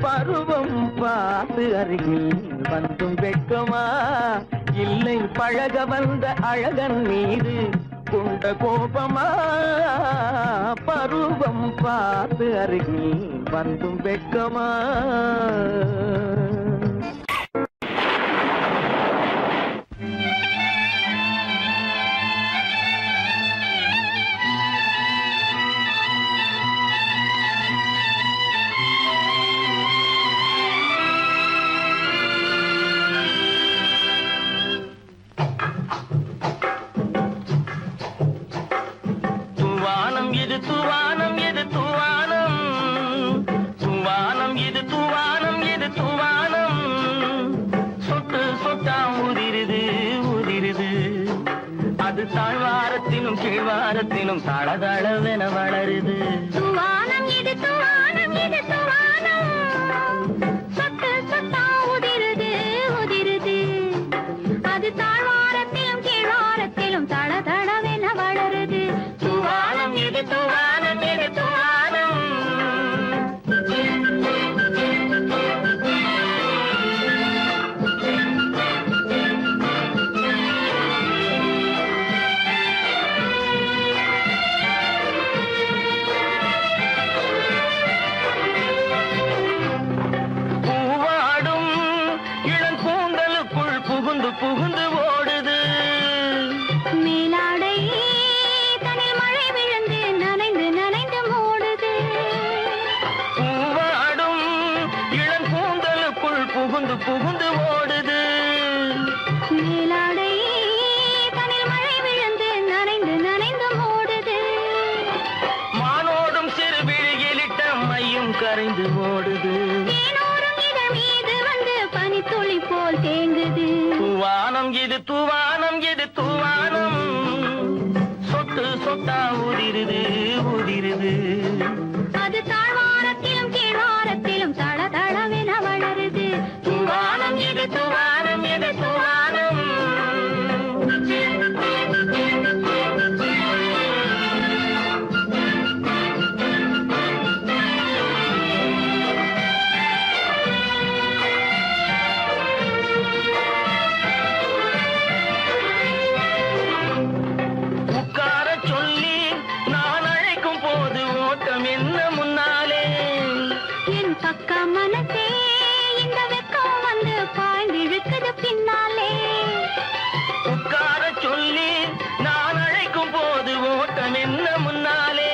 பருவம் பார்த்து அருகில் வந்தும் வெட்கமா இல்லை பழக வந்த அழகன் மீது கொண்ட கோபமா பருவம் பார்த்து அருகில் வந்தும் வெட்கமா தூவானம் எது தூவானம் தூவானம் எது தூவானம் எது தூவானம் சொட்டு சொட்டா உதிருது உதிருது அது தாழ்வாரத்திலும் கீழ்வாரத்திலும் தளதளவென வளருது தூவானம் இது தூவானம் இது தூவானம் சொட்டு சொட்டா உதிருது உதிருது அது தாழ்வாரத்திலும் கீழ்வாரத்திலும் தளதளவென வளருது தூவானம் எது தூவானம் எது தூவானம் பூவாடும் இளம் பூந்தலுக்குள் புகுந்து புகுந்து ஓடுது மேலாடை தனில் மழை விழுந்து நனைந்து நனைந்து மூடுது பூவாடும் இளம் பூந்தலுக்குள் புகுந்து புகுந்து ஓடுது மேலாடை தனில் மழை விழுந்து நனைந்து நனைந்து மூடுது மானோடும் சிறு விழியிலிட்ட மையும் கரைந்து ஓடுது தேனோரும் இதழ் மீது வந்து பனித்துளி போல் தேங்குது தூவானம் எது தூவானம் எது தூவானம் சொட்டு சொட்டா உதிருது உதிருது அது தாழ்வாரத்திலும் கீழ்வாரத்திலும் தளதளவென வளருது தூவானம் எது தூவானம் எது தூவானம் உட்கார சொல்லி நான் அழைக்கும் போது ஓட்டம் என்ன முன்னாலே என் பக்க மனசே இந்த வெக்கம் வந்து பாய்ந்து இழுக்குது பின்னாலே உட்கார சொல்லி நான் அழைக்கும் போது ஓட்டம் என்ன முன்னாலே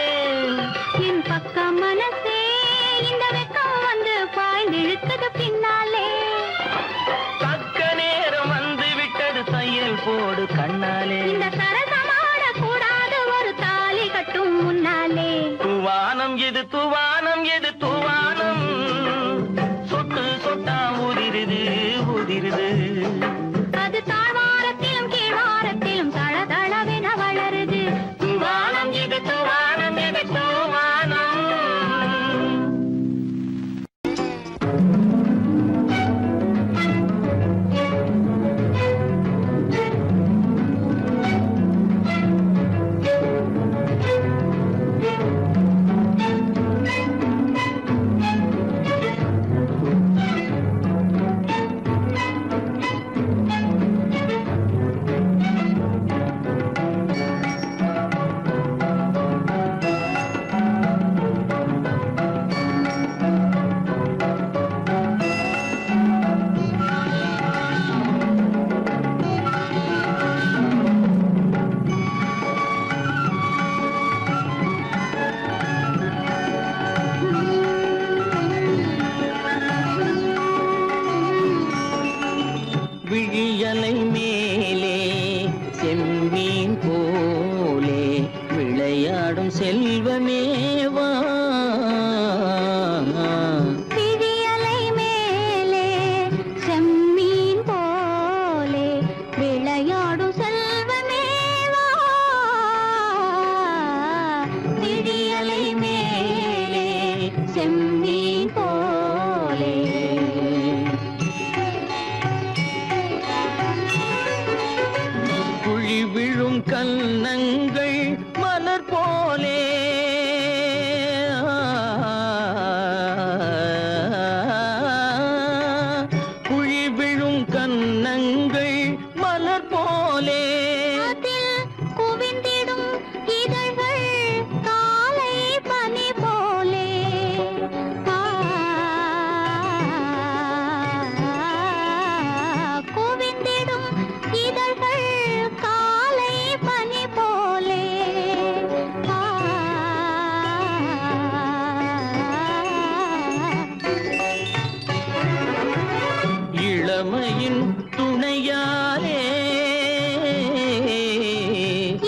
என் பக்க மனசே இந்த வெக்கம் வந்து பாய்ந்து இழுக்குது பின்னாலே தக்க நேரம் வந்து விட்டது தையல் போடு கண்ணாலே இந்த சரசமாட கூடாது ஒரு தாலி கட்டும் முன்னாலே தூவானம் எது தூவானம் எது தூவானம் சொட்டு சொட்டா உதிருது உதிருது அது தாழ்வாரத்திலும் கீழ்வாரத்திலும் தளதளவென வளருது தூவானம் எது தூவானம் எது தூவானம் செல்வமேவா விழியலை மேலே செம்மீன் போலே விளையாடும் செல்வமேவா விழியலை மேலே செம்மீன் போலே குழி விழும் கன்னங்கள் மலர் போலே குழி விழும் கன்னங்கள் மலர் போலே அதில் குவிந்திடும் இதழ்கள் காலை பனி போலே குவிந்திடும் இதழ்கள் காலை பனி போலே இளமையின் துணையாலே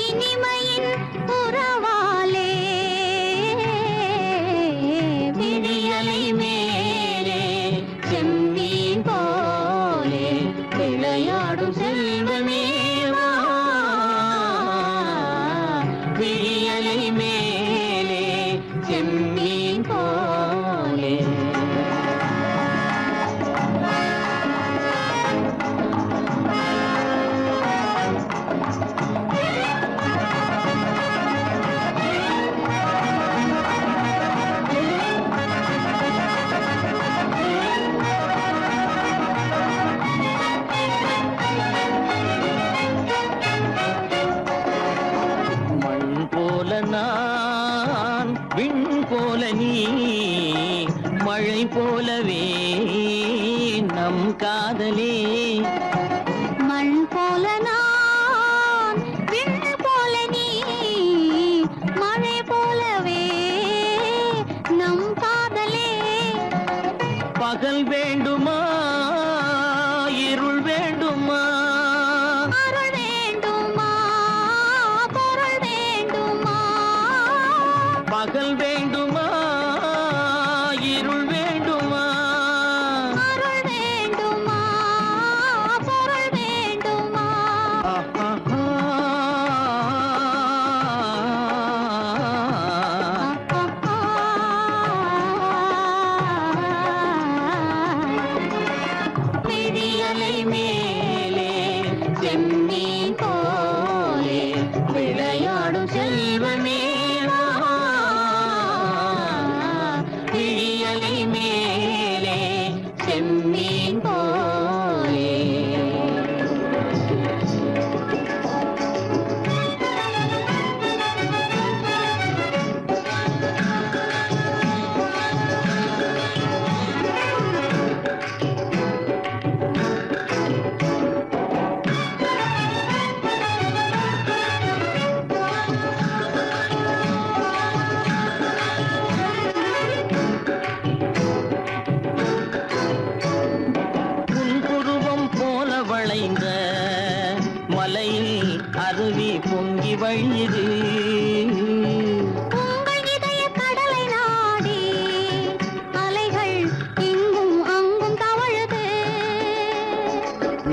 இனிமையின் உறவாலே விழியலை மேலே செம்மீன் போலே விளையாடும் செல்வமேவா விழியலை மேலே செம்மீன் போலே மண் போல நான் விண் போல நீ மழை போலவே நம் காதலே மண் போல நான் விண் போல நீ மழை போலவே நம் காதலே பகல் வேண்டுமா இருள் வேண்டுமா அருள் வேண்டுமா பொருள் வேண்டுமா பகல் வேண்டுமா இருள் வேண்டுமா அருள் வேண்டுமா பொருள் வேண்டுமா விழியலை மேலே செம்மீன் போலே விளையாடும் செல்வமேவா விழியலை மேலே செம்மீன் போலே புன்புருவம் போல வளைந்த மலையில் அருவி பொங்கி வழியுது உங்கள் இதய கடலை நாடி அலைகள் இங்கும் அங்கும் தவழுது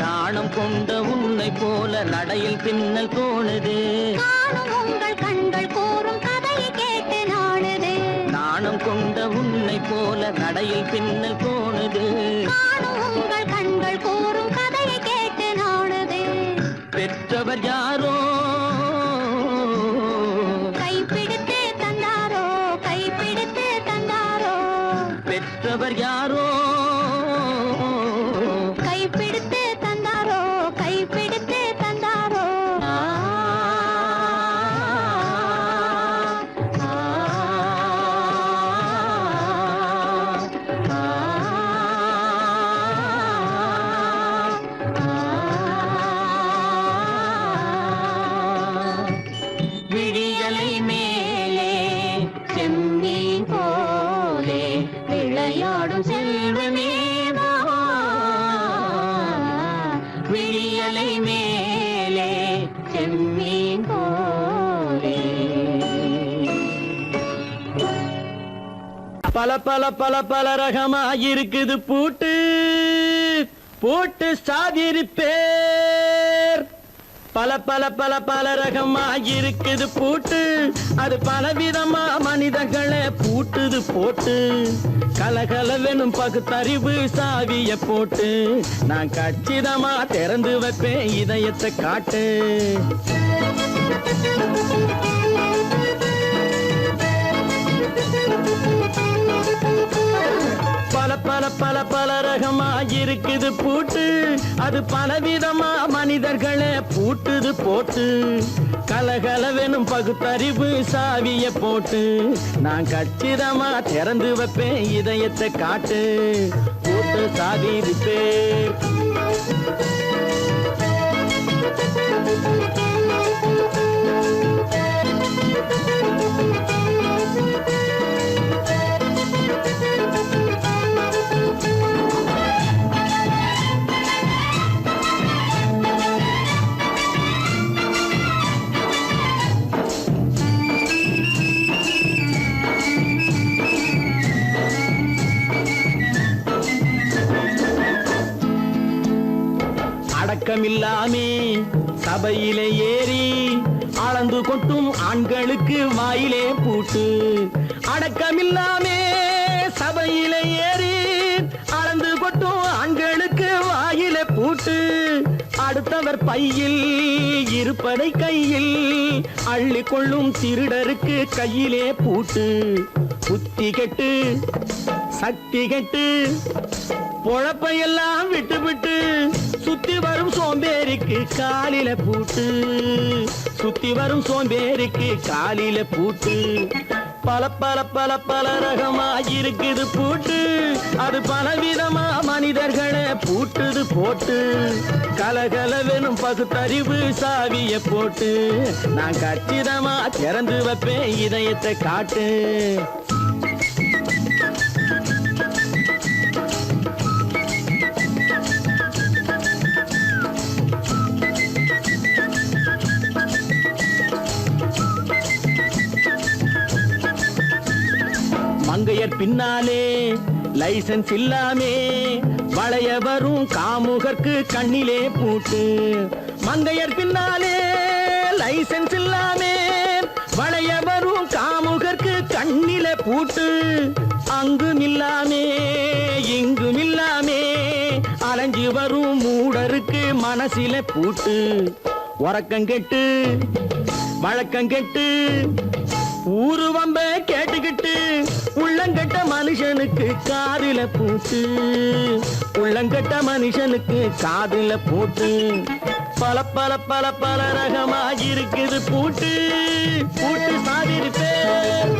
நாணம் கொண்ட உன்னை போல நடையில் பின்னல் தோணுது காணும் உங்கள் கண்கள் கூறும் கதையை கேட்டு நாடுது நாணம் கொண்ட உன்னை போல நடையில் பின்னல் தோணுது காணும் உங்கள் கண்கள் கூறும் கதையை கேட்டு நாடுது பெற்றவர் யாரோ கைப்பிடித்து தந்தாரோ கைப்பிடித்து தந்தாரோ பெற்றவர் யாரோ கைப்பிடித்து தந்தாரோ கைப்பிடித்து தந்தாரோ விழியலை மேலே செம்மீன் போலே விளையாடும் செல்வமேவா விழியலை மேலே செம்மீன் போலே பல பல பல பல ரகமா இருக்குது பூட்டு பூட்டு சாதிருப்பேர் பல பல பல பல ரகமா இருக்குது பூட்டு அது பலவிதமா மனிதர்களை பூட்டுது போட்டு கலகலவெனும் பகுத்தறிவு சாவிய போட்டு நான் கச்சிதமா திறந்து வைப்பேன் இதயத்தை காட்டு பல பல பல பல ரகமா இருக்குது பூட்டு அது பலவிதமா மனிதர்களை பூட்டுது போட்டு கலகலவெனும் பகுத்தறிவு சாவிய போட்டு நான் கச்சிதமா திறந்து வைப்பேன் இதயத்தை காட்டு போட்டு சாதிருப்பேன் அடக்கமில்லாமே சபையிலே ஏறி அளந்து கொட்டும் ஆண்களுக்கு வாயிலே பூட்டு அடக்கமில்லாமே சபையிலே ஏறி அளந்து கொட்டும் ஆண்களுக்கு வாயிலே பூட்டு அடுத்தவர் பையில் இருப்பதை கையில் அள்ளி கொள்ளும் திருடருக்கு கையிலே பூட்டு புத்தி கெட்டு சக்தி கெட்டு பொழப்பையெல்லாம் விட்டு விட்டு சுத்தி வரும் சோம்பேறிக்கு காலில பூட்டு சுத்தி வரும் சோம்பேறிக்கு காலில பூட்டு பல பல பல பல ரகமா இருக்குது பூட்டு அது பலவிதமா மனிதர்களை பூட்டுது போட்டு கலகலவெனும் பகுத்தறிவு சாவிய போட்டு நான் கச்சிதமா திறந்து வைப்பேன் இதயத்தை காட்டு மங்கையர் பின்னாலே லைசன்ஸ் இல்லாமே வளைய வரும் காமுகர்க்கு கண்ணிலே பூட்டு மங்கையர் பின்னாலே லைசன்ஸ் இல்லாமே வளைய வரும் காமுகர்க்கு கண்ணிலே பூட்டு அங்கும் இல்லாமே இங்கும் இல்லாமே அலைஞ்சு வரும் மூடருக்கு மனசில பூட்டு உறக்கங்கெட்டு வழக்கங்கெட்டு ஊரு வம்ப கேட்டுக்கிட்டு உள்ளங்கட்ட மனுஷனுக்கு காதில பூட்டு உள்ளங்கட்ட மனுஷனுக்கு காதில பூட்டு பல பல பல பல ரகமா இருக்குது பூட்டு பூட்டு சாதிருப்பேன்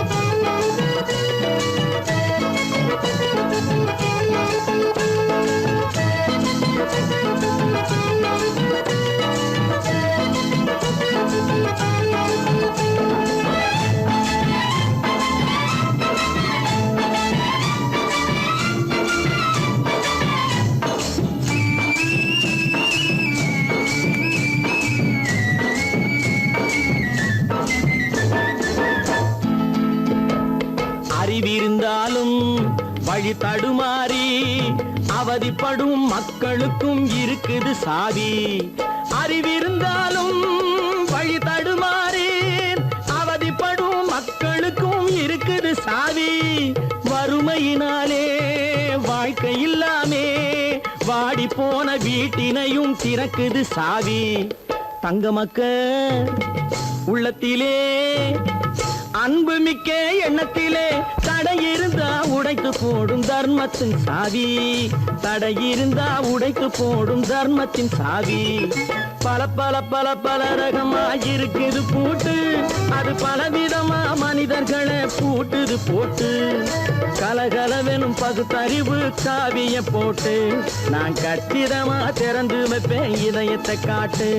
அறிவிருந்தாலும் வழி தடுமாறி அவதிப்படும் மக்களுக்கும் இருக்குது சாவி அறிவிருந்தாலும் வழி தடுமாறி அவதிப்படும் மக்களுக்கும் இருக்குது சாவி வறுமையினாலே வாழ்க்கை இல்லாமே வாடி போன வீட்டினையும் திறக்குது சாவி தங்க மக்க உள்ளத்திலே அன்பு மிக்க எண்ணத்திலே தடை இருந்தா உடைத்து போடும் தர்மத்தின் சாவி தடை இருந்தா உடைத்து போடும் தர்மத்தின் சாவி பல பல பல பல ரகமா இருக்குது பூட்டு அது பலவிதமா மனிதர்களை பூட்டுது போட்டு கலகலவெனும் பகுத்தறிவு சாவிய போட்டு நான் கச்சிதமா திறந்து வைப்பேன் இதயத்தை காட்டு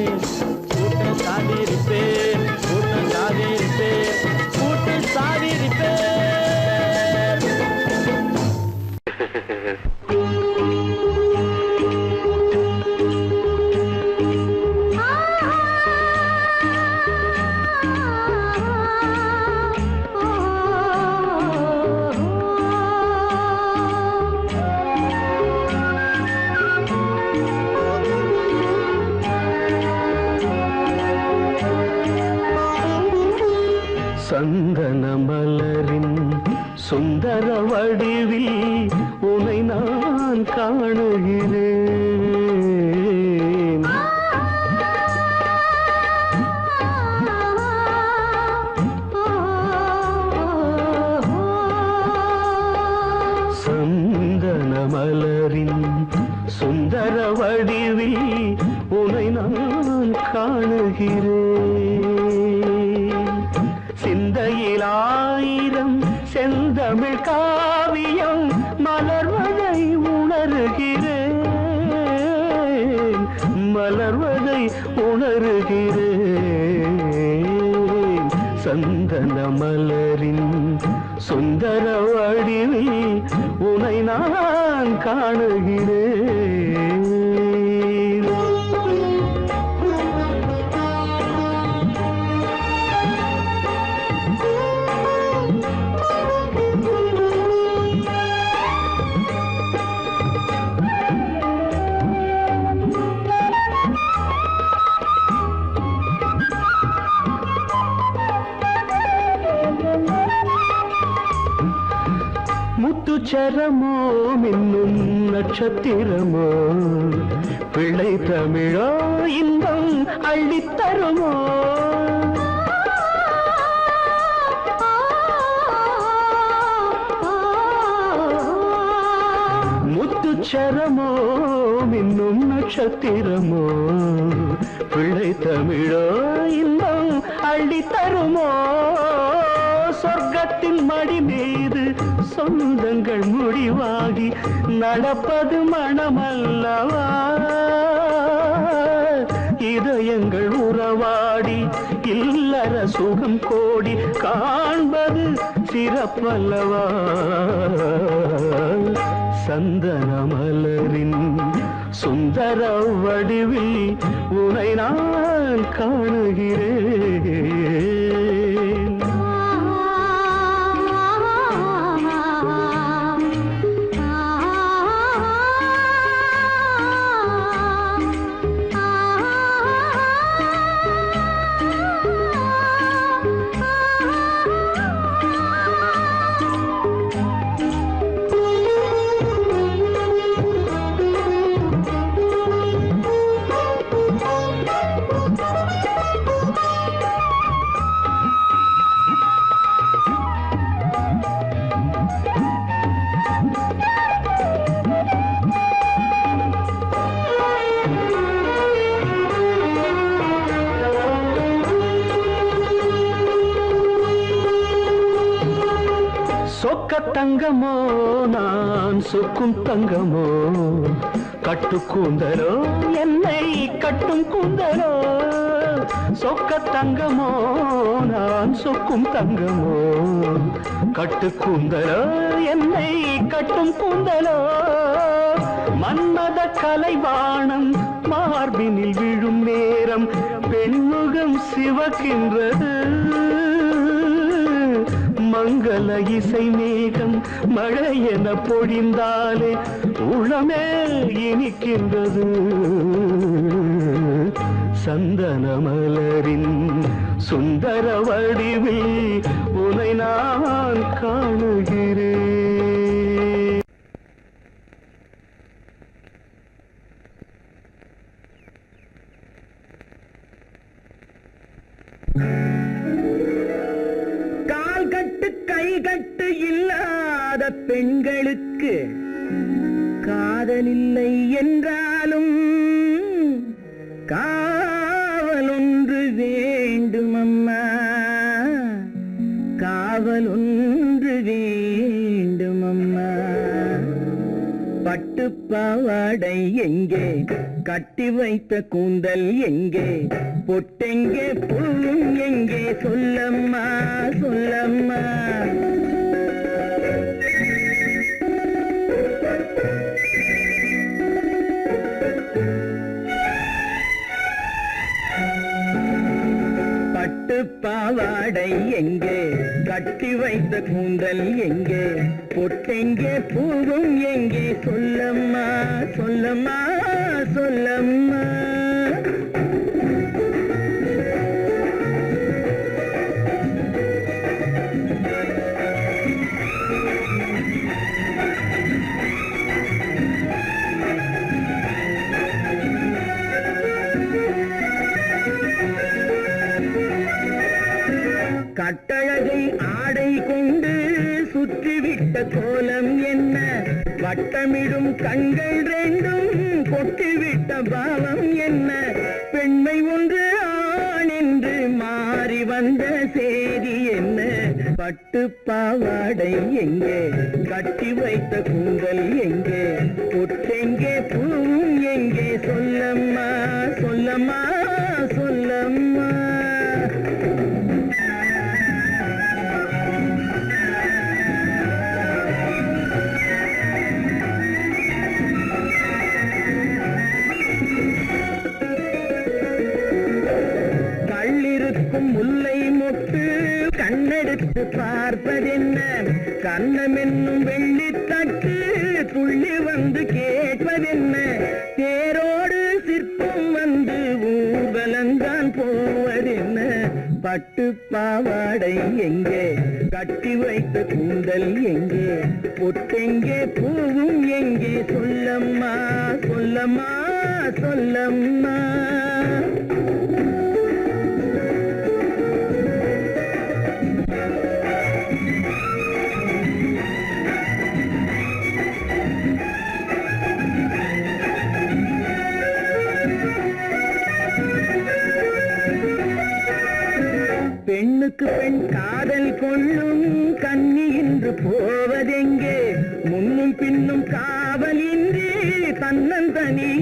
கூட்டம் சாதிருப்பேன் கூட்டம் சாதிருப்பேன் கூட்டு சாதிருப்பேன் சந்தன மலரின் சுந்தர வடிவில் உனை நான் காணுகிறேன். சந்தன மலரின் சுந்தர வடிவில் உனை நான் காணுகிறேன். சிந்தையில் ஆயிரம் செந்தமிழ் காவியம் மலர்வதை உணர்கிறேன், மலர்வதை உணர்கிறேன். சந்தன மலரின் சுந்தர வடிவில் உனை நான் காணுகிறேன். முத்துச்சரமோ மின்னும் நட்சத்திரமோ பிள்ளை தமிழோ இன்பம் அள்ளித்தருமோ. முத்துச்சரமோ மின்னும் நட்சத்திரமோ பிள்ளை தமிழோ இன்பம் அள்ளித்தருமோ. சொர்க்கத்தின் மடி மீது சொந்தங்கள் முடிவாகி நடப்பது மனமல்லவா. இதயங்கள் உறவாடி இல்லற சுகம் கோடி காண்பது சிறப்பல்லவா. சந்தன மலரின் சுந்தர வடிவில் உனை நான் காணுகிறேன். சொக்க தங்கமோ நான் சொக்கும் தங்கமோ கட்டு கூந்தலோ என்னை கட்டும் கூந்தலோ. சொக்க தங்கமோ நான் சொக்கும் தங்கமோ கட்டு கூந்தலோ என்னை கட்டும் கூந்தலோ. மன்மத கலைவாணம் மார்பினில் விழும் நேரம் பெண்முகம் சிவக்கின்றது. மங்கள இசை மேகம் மழை என பொழிந்தாலே உளமே இனிக்கின்றது. சந்தன மலரின் சுந்தர வடிவில் உனை நான் காணுகிறேன். கால் கட்டு கை கட்டு இல்லாத பெண்களுக்கு காதலில்லை என்றாலும் காவல் ஒன்று வேண்டும் அம்மா, காவல் ஒன்று வேண்டும் அம்மா. பட்டு பாவாடை எங்கே, கட்டி வைத்த கூந்தல் எங்கே, பொட்டெங்கே பூவும் எங்கே, சொல்லம்மா சொல்லம்மா. பட்டு பாவாடை எங்கே, கட்டி வைத்த கூந்தல் எங்கே, பொட்டெங்கே பூவும் எங்கே, சொல்லம்மா சொல்லம்மா சொல்லம்மா. கட்டழகை ஆடை கொண்டு சுற்றிவிட்ட கோலம் என்ன, வட்டமிடும் கண்கள் ரெண்டும் கொட்டிவிட்ட பாவம் என்ன, பெண்மை ஒன்று ஆண் என்று மாறி வந்த செய்தி என்ன, பட்டு பாவாடை எங்கே, கட்டி வைத்த கூந்தல் எங்கே, பொட்டெங்கே பூவும் எங்கே, சொல்லம்மா சொல்லம்மா சொல்லம்மா. கள்ளிருக்கும் முல்லை மொட்டு கண்ணெடுத்து பார்ப்பதென்ன, கண்ணம் என்னும் வெள்ளித்தட்டு துள்ளி வந்து கேட்பதென்ன, தேரோடு சிற்பம் வந்து ஊர்வலந்தான் போவதென்ன, பட்டு பாவாடை எங்கே, கட்டி வைத்த கூந்தல் எங்கே, பொட்டெங்கே பூவும் எங்கே, சொல்லம்மா சொல்லம்மா சொல்லம்மா. பெண்ணுக்கு பெண் காதல் கொள்ளும் கன்னி இன்று போவதெங்கே, முன்னும் பின்னும் காவலின்றி தன்னந்தனியாவதெங்கே,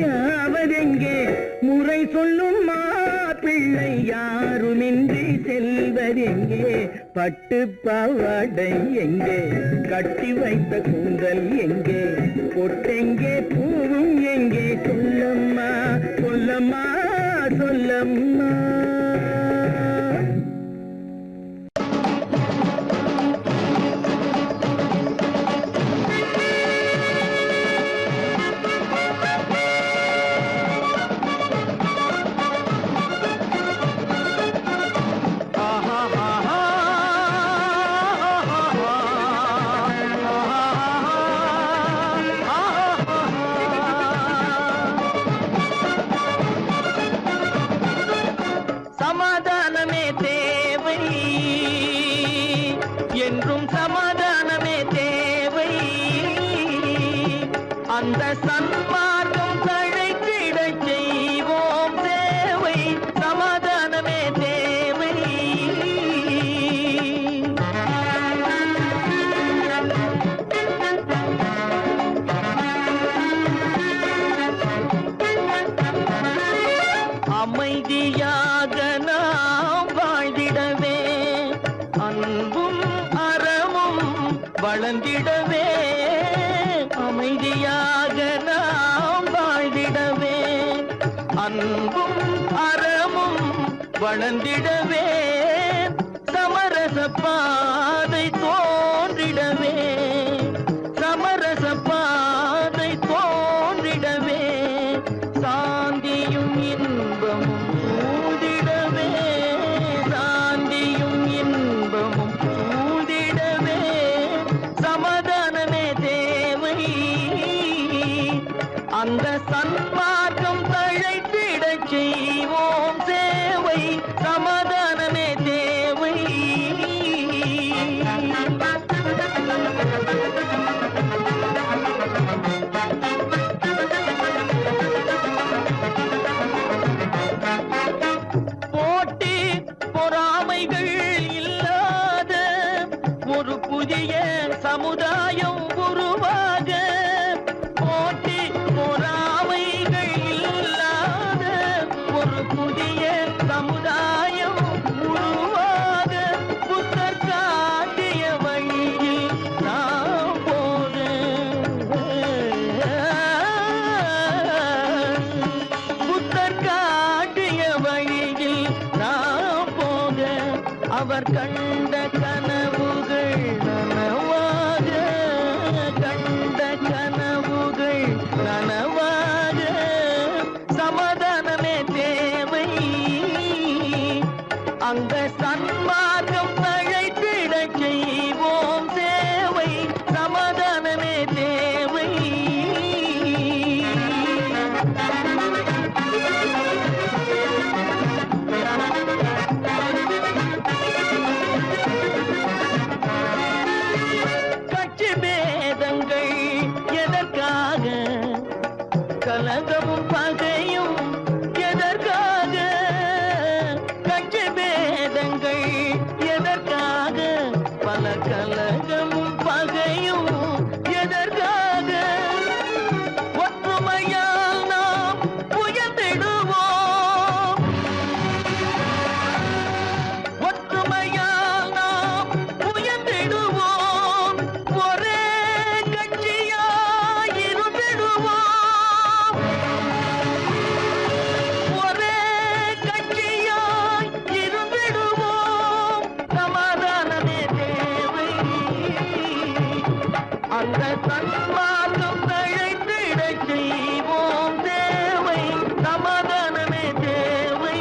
முறை சொல்லும் மாப்பிள்ளை யாருமின்றி செல்வதெங்கே, பட்டு பாவாடை எங்கே, கட்டி வைத்த கூந்தல் எங்கே, பொட்டெங்கே பூவும் எங்கே, சொல்லம்மா சொல்லம்மா சொல்லம்மா. சமாதானமே தேவை என்றும் சமாதானமே தேவை, அந்த சன்மார்க்கம் தழைத்திடச் செய்வோம் சேவை, சமாதானமே தேவை. அமைதியாக நாம் வாழ்ந்திடவே, அன்பும் அறமும் வளர்ந்திடவே, அமைதியாக நாம் வாழ்ந்திடவே, அன்பும் அறமும் வளர்ந்திடவே, சமரச பாதை தோன்றிடவே, சமரச பாதை தோன்றிடவே, சாந்தியும் இன்பமும் சூழ்ந்திடவே, சாந்தியும் இன்பமும் சூழ்ந்திடவே, சமாதானமே தேவை, அந்த சன்மார்க்கம் தழைத்திடச் செய்வோம் சேவை, சமாதானமே தேவை. போட்டி பொறாமைகள் இல்லாத ஒரு புதிய சமுதாயம் உருவாக, போட்டி பொறாமைகள் இல்லாத ஒரு புதிய சமுதாயம் உருவாக, புத்தர் காட்டிய வழியில் நாம் போக, புத்தர் காட்டிய வழியில் நாம் போக, அவர் கண்ட கனவுகள் நனவாக, கண்ட கனவுகள் நனவாக, சமாதானமே தேவை, அந்த சன்மார்க்கம் தழைத்திடச் செய்வோம் சேவை, சமாதானமே தேவை. அந்த சன்மார்க்கம் தழைத்திடச் செய்வோம் தேவை சமாதானமே தேவை.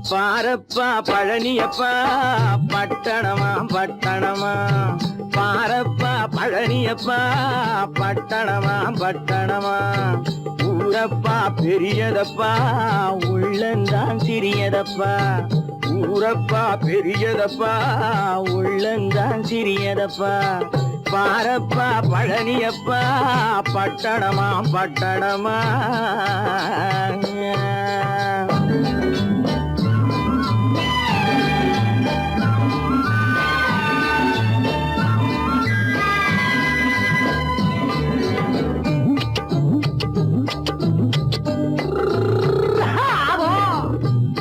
பாரப்பா பழனியப்பா பட்டணமா பட்டணமா பாரப்பா பழனியப்பா பட்டணமா பட்டணமா ஊரப்பா பெரியதப்பா உள்ளந்தான் சிறியதப்பா ஊரப்பா பெரியதப்பா உள்ளந்தான் சிறியதப்பா பாரப்பா பழனியப்பா பட்டணமா பட்டணமா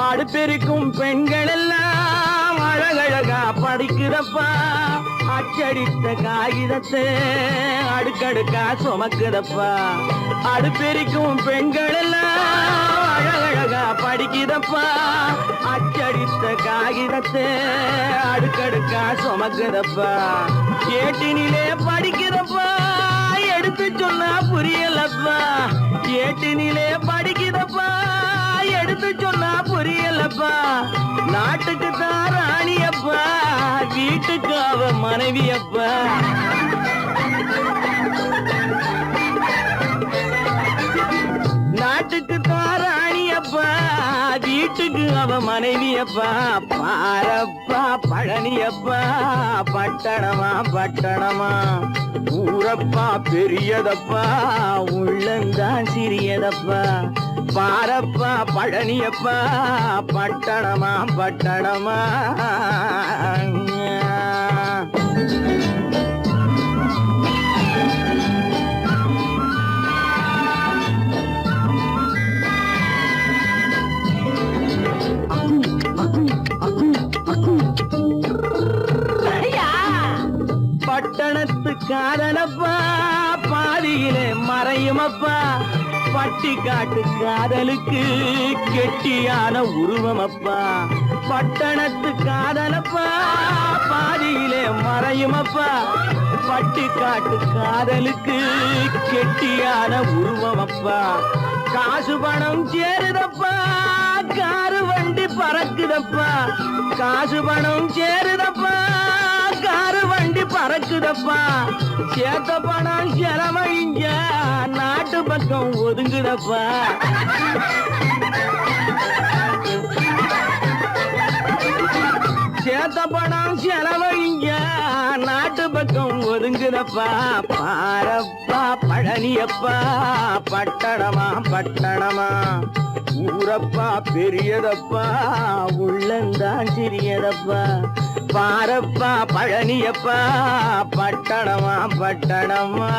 அடுப்பெருக்கும் பெண்கள் எல்லாம் அழகழகா படிக்கிறப்பா அச்சடித்த காகிதத்தை அடுக்கடுக்கா சுமக்குதப்பா அடுப்பெருக்கும் பெண்கள் எல்லாம் அழகழகா படிக்கிறப்பா அச்சடித்த காகிதத்தை அடுக்கடுக்கா சுமக்குதப்பா ஏட்டினிலே படிக்கிறப்பா எடுத்து சொன்னா புரியலப்பா ஏட்டினிலே படிக்கிறப்பா எடுத்து சொன்னா புரியலப்பா நாட்டுக்கு தான் ராணியப்பா வீட்டுக்கு அவ மனைவியப்பா நாட்டுக்கு தான் ராணியப்பா வீட்டுக்கு அவ மனைவியப்பா பாரப்பா பழனியப்பா பட்டணமா பட்டணமா ஊரப்பா பெரியதப்பா உள்ளந்தான் சிறியதப்பா பாரப்பா பழனியப்பா பட்டணமா பட்டணமா பட்டணத்து காதலப்பா பாதியிலே மறையுமப்பா பட்டி காட்டு காதலுக்கு கெட்டியான உருவமப்பா பட்டணத்து காதலப்பா பாதியிலே மறையுமப்பா பட்டி காட்டு காதலுக்கு கெட்டியான உருவமப்பா காசு பணம் சேருதப்பா காரு வண்டி பறக்குதப்பா காசு பணம் சேருதப்பா காரு வண்டி பறக்குதப்பா சேத்த பணம் செலவழிஞ்ச நாட்டு பக்கம் ஒதுங்குதப்பா சேத்த பணம் செலவழிஞ்ச நாட்டு பக்கம் ஒதுங்குதப்பா பாரப்பா பழனியப்பா பட்டணமா பட்டணமா ஊரப்பா பெரியதப்பா உள்ளந்தான் சிறியதப்பா பாரப்பா பழனியப்பா பட்டணமா பட்டணமா